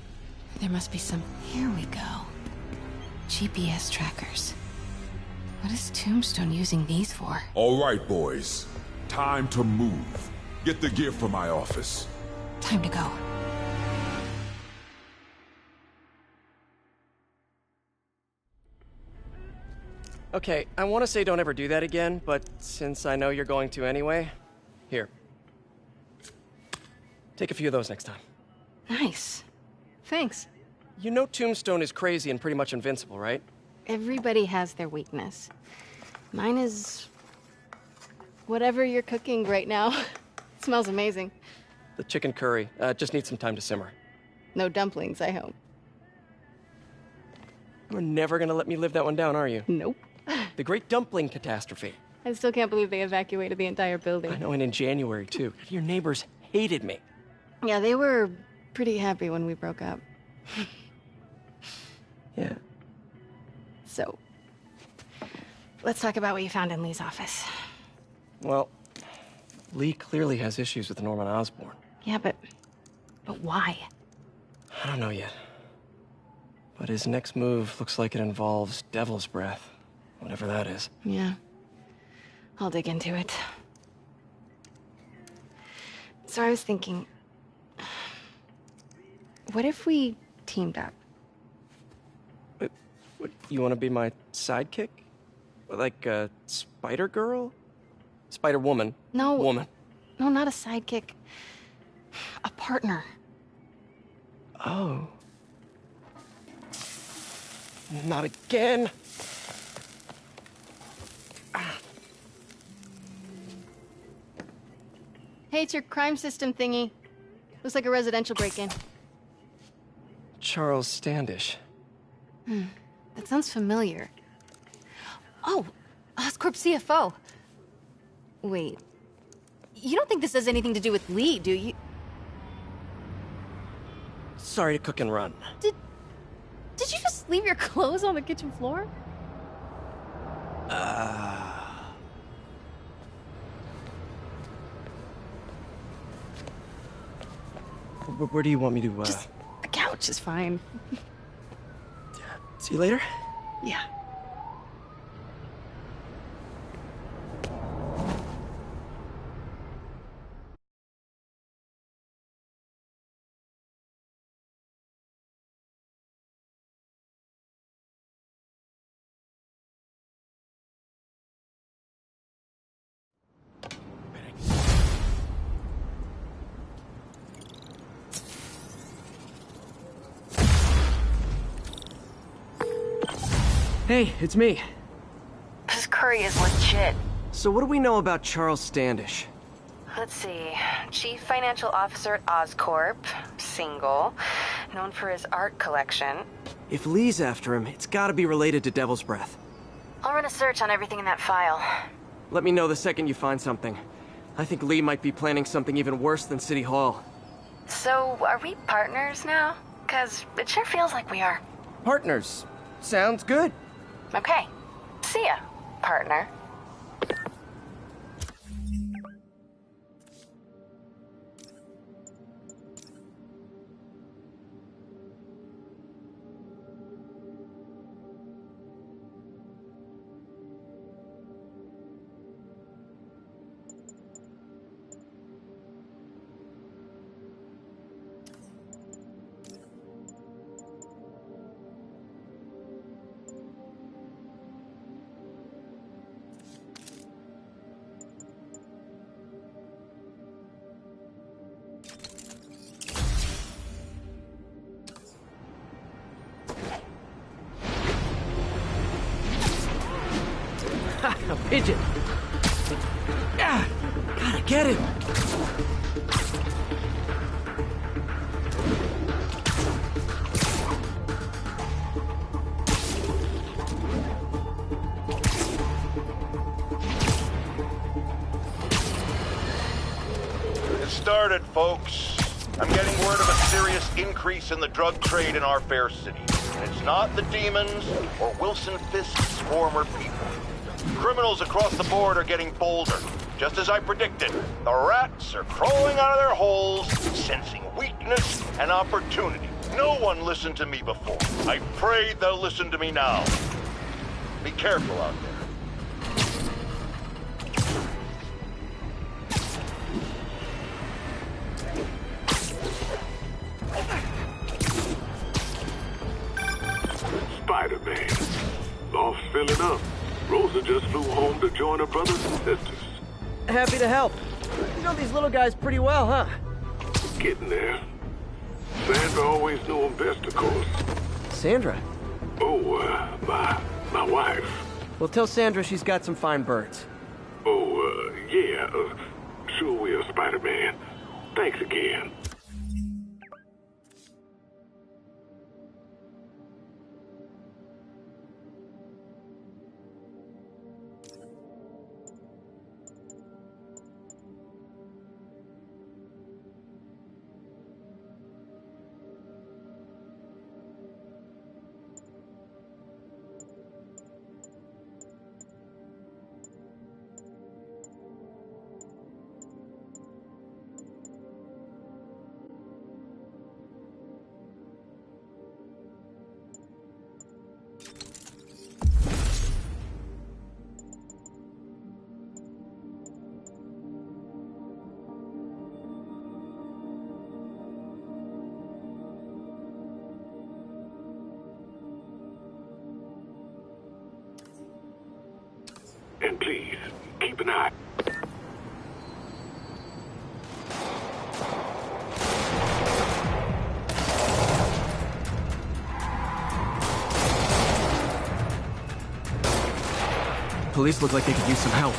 There must be some... Here we go. GPS trackers. What is Tombstone using these for? All right, boys. Time to move. Get the gear from my office. Time to go. Okay, I want to say don't ever do that again, but since I know you're going to anyway, here. Take a few of those next time. Nice. Thanks. You know Tombstone is crazy and pretty much invincible, right? Everybody has their weakness. Mine is... whatever you're cooking right now. It smells amazing. The chicken curry. Just needs some time to simmer. No dumplings, I hope. You're never gonna let me live that one down, are you? Nope. The Great Dumpling Catastrophe. I still can't believe they evacuated the entire building. I know, and in January, too. Your neighbors hated me. Yeah, they were pretty happy when we broke up. Yeah. So, let's talk about what you found in Lee's office. Well, Lee clearly has issues with Norman Osborn. Yeah, but why? I don't know yet. But his next move looks like it involves Devil's Breath. Whatever that is. Yeah. I'll dig into it. So I was thinking... what if we teamed up? What, you want to be my sidekick? Like a Spider Girl? Spider Woman? No. Woman. No, not a sidekick. A partner. Oh. Not again. Hey, it's your crime system thingy. Looks like a residential break-in. Charles Standish. That sounds familiar. Oh, Oscorp CFO. Wait. You don't think this has anything to do with Lee, do you? Sorry to cook and run. Did you just leave your clothes on the kitchen floor? Where do you want me to, Just the couch is fine. See you later? Yeah. Hey, it's me. This curry is legit. So what do we know about Charles Standish? Let's see. Chief Financial Officer at Oscorp. Single. Known for his art collection. If Lee's after him, it's gotta be related to Devil's Breath. I'll run a search on everything in that file. Let me know the second you find something. I think Lee might be planning something even worse than City Hall. So, are we partners now? 'Cause it sure feels like we are. Partners. Sounds good. Okay. See ya, partner. A pigeon! Ah, gotta get him! It started, folks. I'm getting word of a serious increase in the drug trade in our fair city. And it's not the demons or Wilson Fisk's former people. Criminals across the board are getting bolder. Just as I predicted, the rats are crawling out of their holes, sensing weakness and opportunity. No one listened to me before. I pray they'll listen to me now. Be careful out there. Spider-Man. Loft's filling up. Rosa just flew home to join her brothers and sisters. Happy to help. You know these little guys pretty well, huh? Getting there. Sandra always knew him best, of course. Sandra? Oh, my wife. Well, tell Sandra she's got some fine birds. Oh, yeah. Sure will, Spider-Man. Thanks again. And please, keep an eye. Police look like they could use some help.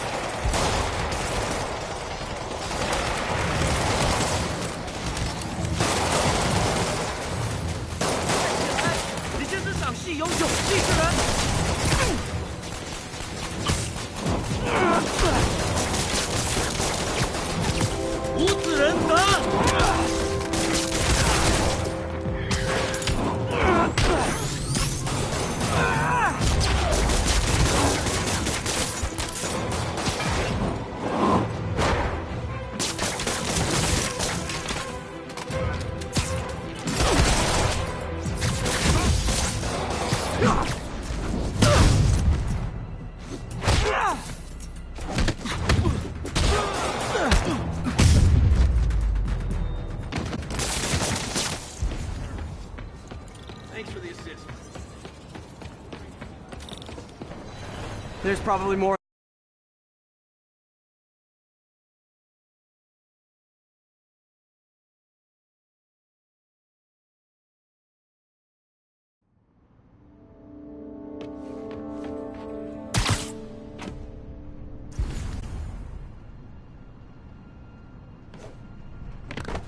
There's probably more.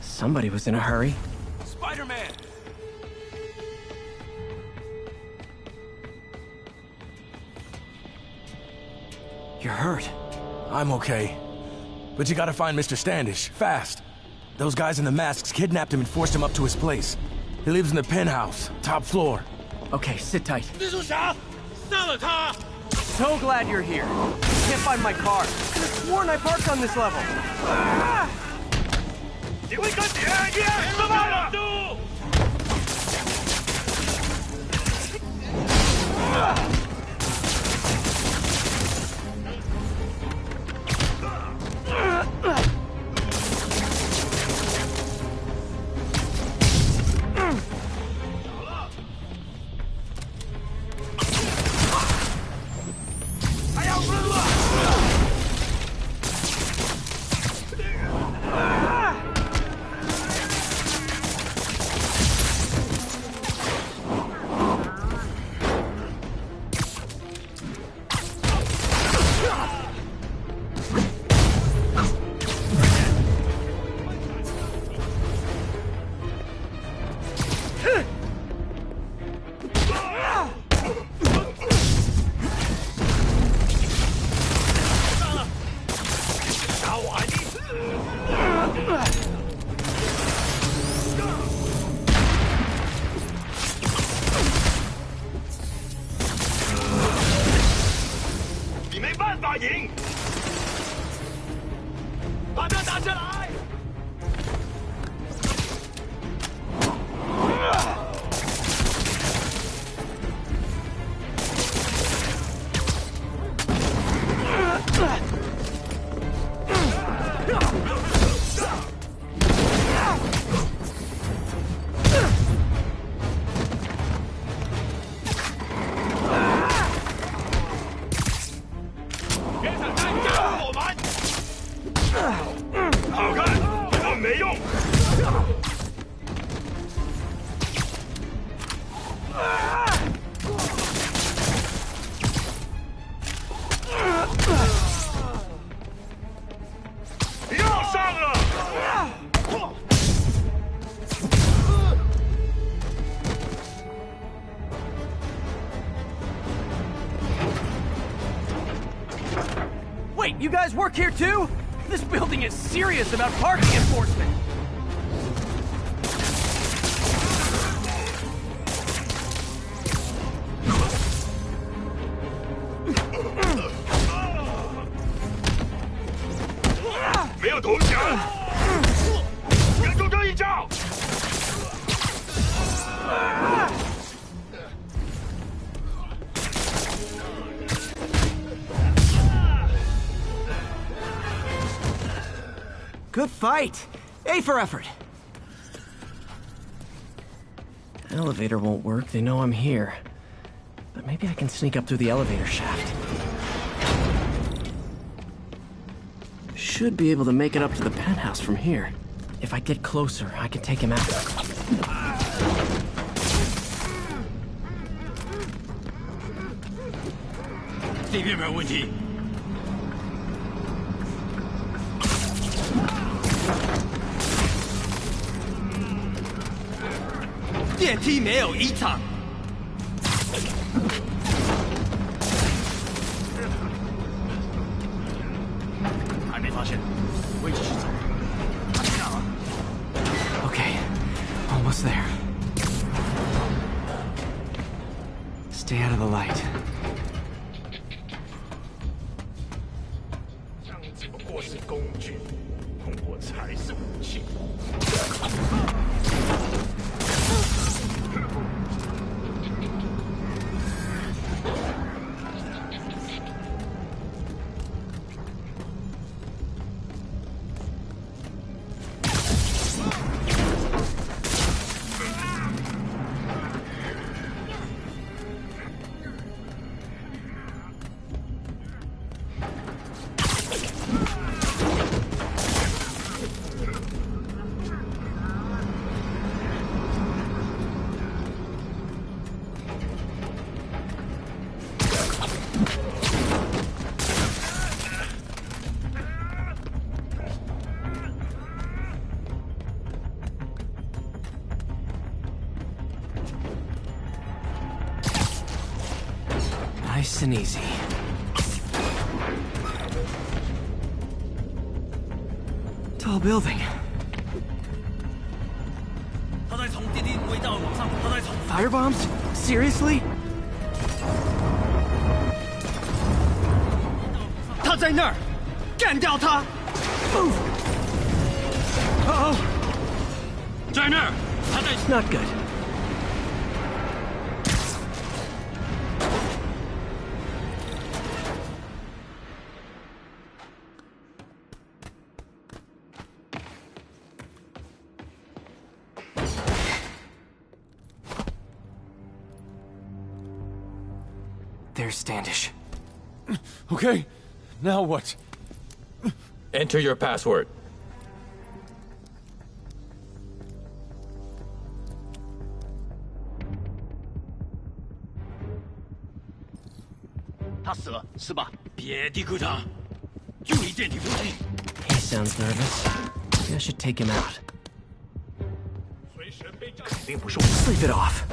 Somebody was in a hurry. Spider-Man! You're hurt. I'm okay. But you gotta find Mr. Standish, fast. Those guys in the masks kidnapped him and forced him up to his place. He lives in the penthouse, top floor. Okay, sit tight. 蜘蛛侠，杀了他！ So glad you're here. Can't find my car. Could've sworn I parked on this level. 你会跟别人一样失败的！ 啊！ You guys work here too? This building is serious about parking enforcement. Good fight. A for effort. Elevator won't work. They know I'm here. But maybe I can sneak up through the elevator shaft. Should be able to make it up to the penthouse from here. If I get closer, I can take him out. 这边没有问题。电梯没有异常。还没发现，我会继续走。他去哪了 Okay, almost there. Stay out of the light. 枪只不过是工具，我才是武器。Nice and easy. Tall building. 他在从电梯轨道往上，他在从 Firebombs? Seriously? 他在那儿，干掉他！ Move! Uh-oh! 在那儿，他在 Not good. There's Standish. Okay, now what? Enter your password. He sounds nervous. Maybe I should take him out. Sleep it off.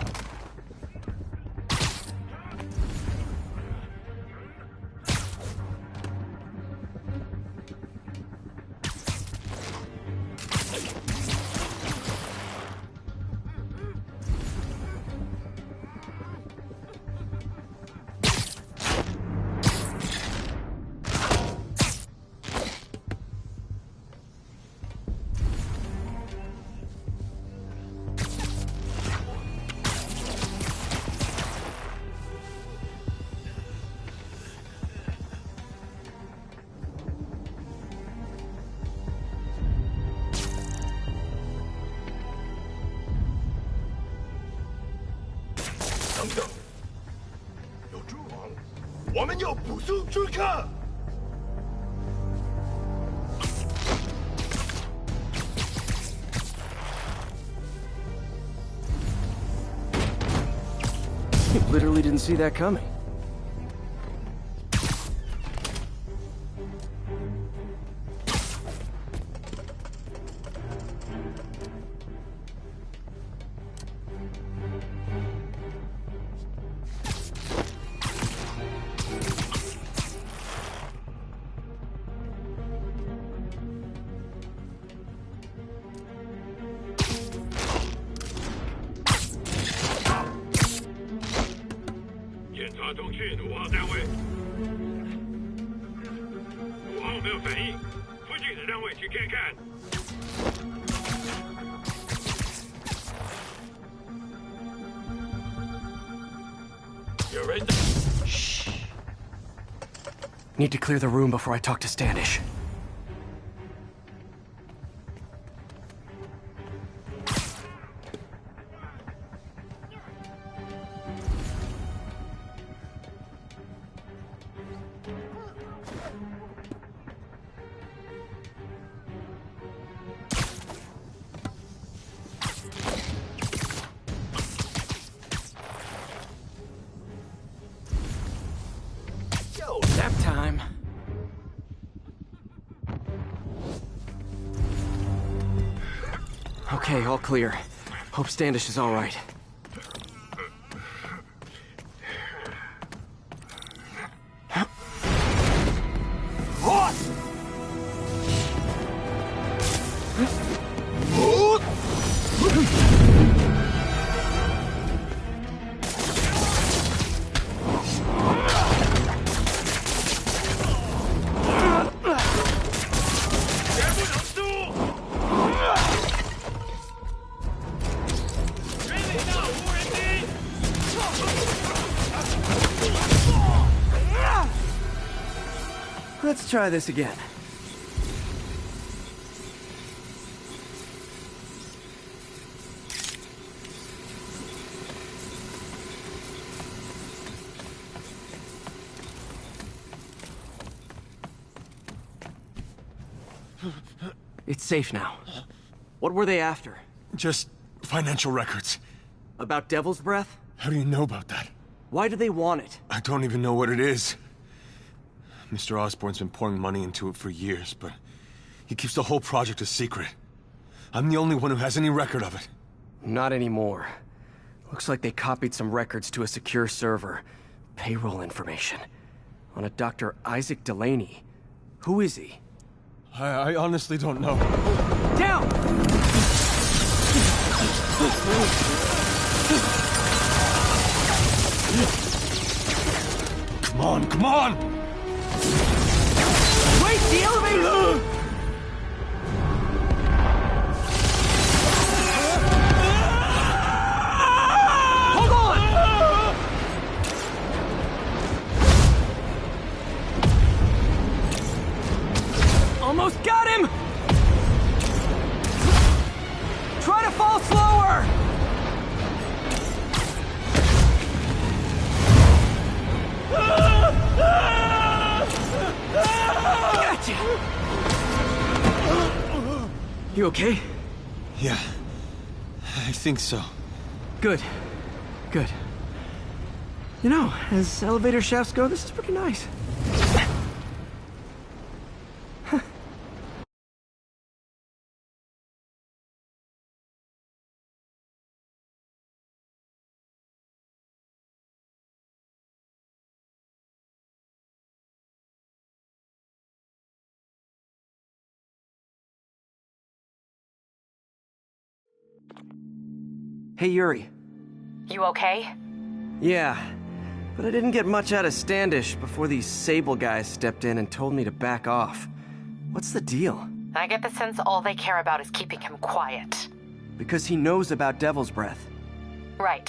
Literally didn't see that coming. 发通讯5号单位。5号没有反应，附近的单位去看看。有人在。Shh. Need to clear the room before I talk to Standish. Nap time. Okay, all clear. Hope Standish is all right. Let's try this again. It's safe now. What were they after? Just financial records. About Devil's Breath? How do you know about that? Why do they want it? I don't even know what it is. Mr. Osborn's been pouring money into it for years, but he keeps the whole project a secret. I'm the only one who has any record of it. Not anymore. Looks like they copied some records to a secure server. Payroll information. On a Dr. Isaac Delaney. Who is he? I honestly don't know. Down! Come on, come on! Wait, the elevator! Hold on! Almost got him! Try to fall slower! Gotcha! You okay? Yeah, I think so. Good. Good. You know, as elevator shafts go, this is pretty nice. Hey, Yuri. You okay? Yeah, but I didn't get much out of Standish before these Sable guys stepped in and told me to back off. What's the deal? I get the sense all they care about is keeping him quiet. Because he knows about Devil's Breath. Right.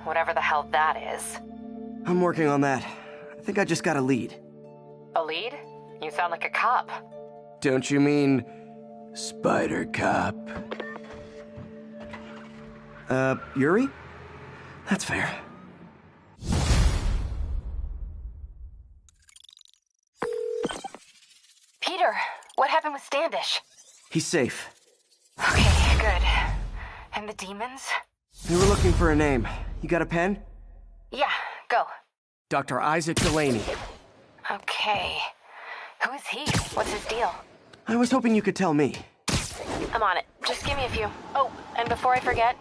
Whatever the hell that is. I'm working on that. I think I just got a lead. A lead? You sound like a cop. Don't you mean... Spider Cop? Yuri? That's fair. Peter, what happened with Standish? He's safe. Okay, good. And the demons? We were looking for a name. You got a pen? Yeah, go. Dr. Isaac Delaney. Okay. Who is he? What's his deal? I was hoping you could tell me. I'm on it. Just give me a few. Oh, and before I forget,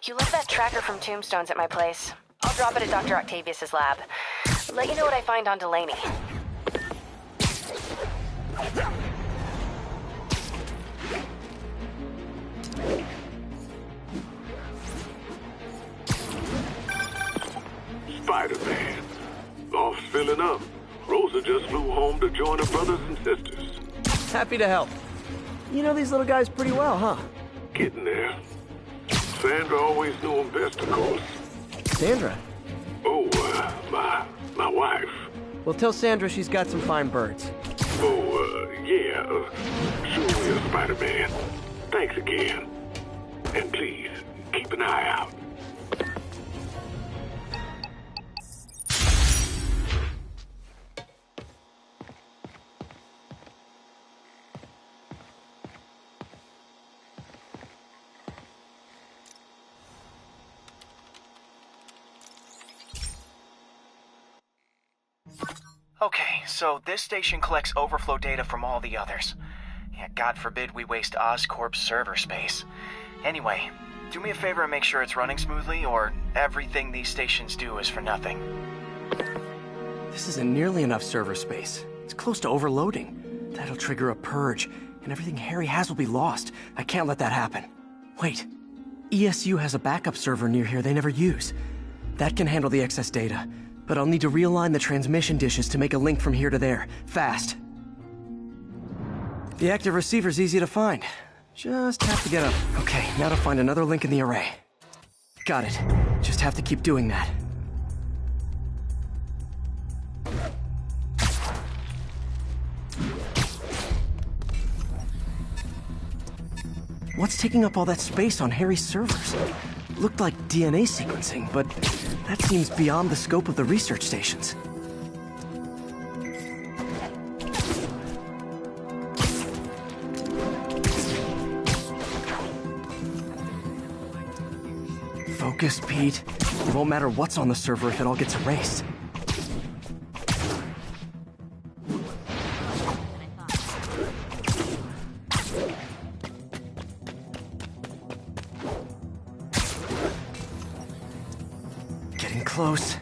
you left that tracker from Tombstones at my place. I'll drop it at Dr. Octavius's lab. Let you know what I find on Delaney. Spider-Man. filling up. Rosa just flew home to join her brothers and sisters. Happy to help. You know these little guys pretty well, huh? Getting there. Sandra always knew him best, of course. Sandra? Oh, my wife. Well, tell Sandra she's got some fine birds. Oh, yeah. Sure will, Spider-Man. Thanks again. And please, keep an eye out. Okay, so this station collects overflow data from all the others. Yeah, God forbid we waste Oscorp's server space. Anyway, do me a favor and make sure it's running smoothly, or everything these stations do is for nothing. This isn't nearly enough server space. It's close to overloading. That'll trigger a purge, and everything Harry has will be lost. I can't let that happen. Wait. ESU has a backup server near here they never use. That can handle the excess data, but I'll need to realign the transmission dishes to make a link from here to there, fast. The active receiver's easy to find. Just have to get up. Okay, now to find another link in the array. Got it. Just have to keep doing that. What's taking up all that space on Harry's servers? Looked like DNA sequencing, but that seems beyond the scope of the research stations. Focus, Pete. It won't matter what's on the server if it all gets erased. Getting close.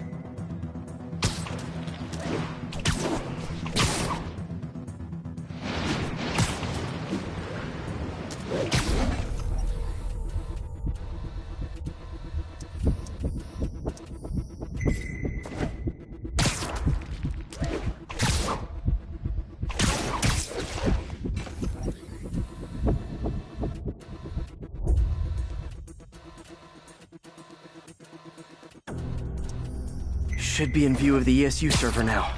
Should be in view of the ESU server now.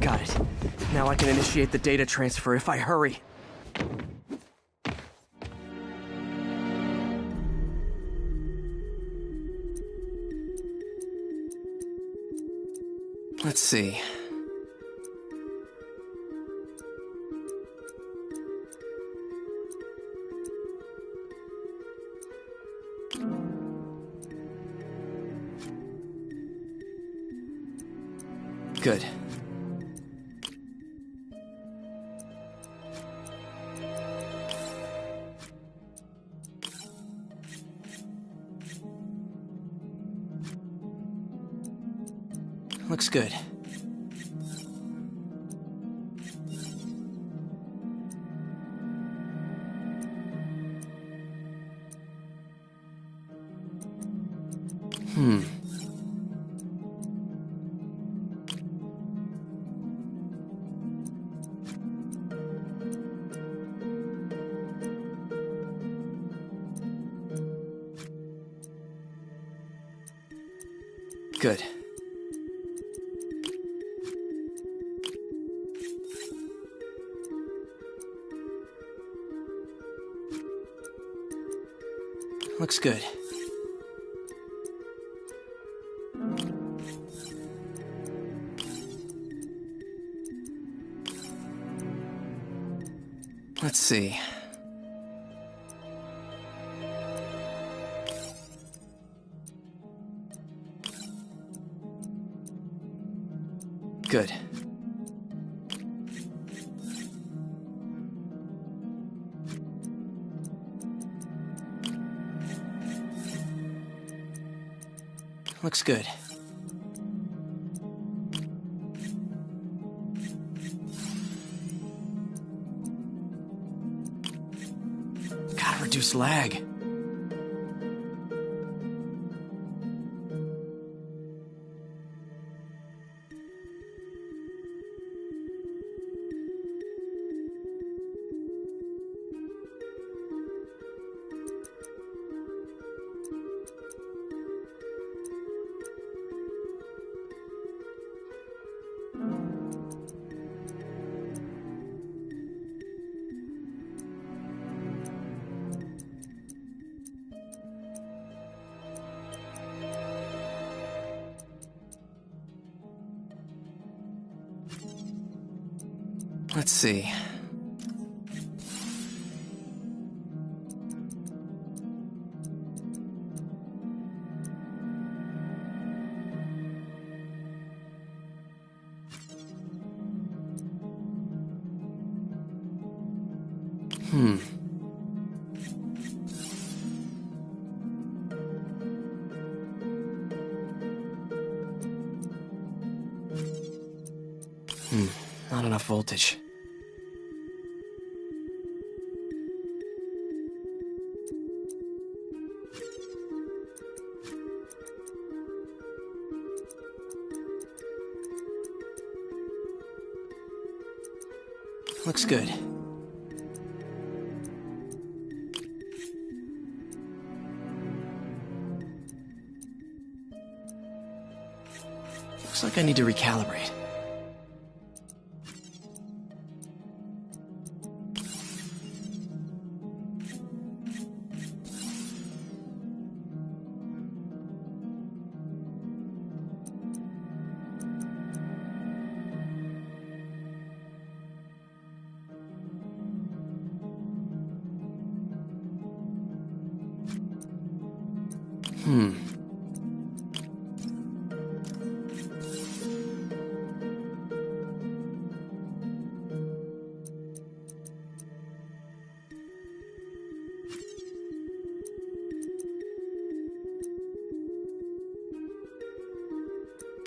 Got it. Now I can initiate the data transfer if I hurry. Let's see. Good. Looks good. Good. Looks good. Let's see. Good. Looks good. reduce lag. Let's see. Not enough voltage. Looks good. Looks like I need to recalibrate.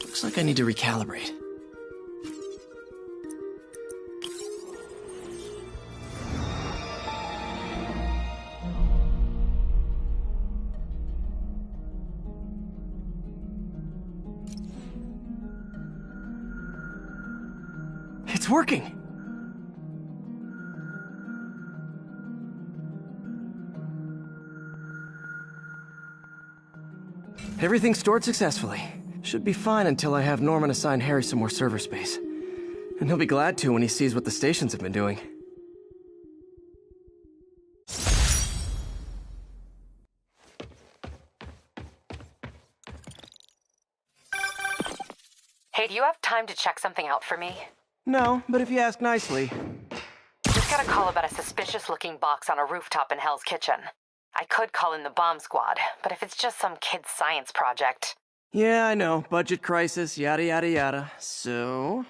Looks like I need to recalibrate. It's working! Everything's stored successfully. Should be fine until I have Norman assign Harry some more server space. And he'll be glad to when he sees what the stations have been doing. Hey, do you have time to check something out for me? No, but if you ask nicely. Just got a call about a suspicious-looking box on a rooftop in Hell's Kitchen. I could call in the bomb squad, but if it's just some kid's science project... Yeah, I know. Budget crisis, yada yada yada. So...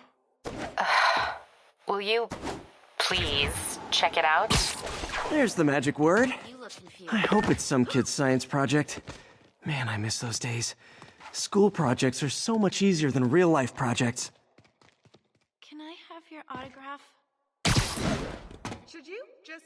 will you please check it out? There's the magic word. I hope it's some kid's science project. Man, I miss those days. School projects are so much easier than real-life projects. Can I have your autograph? Should you just...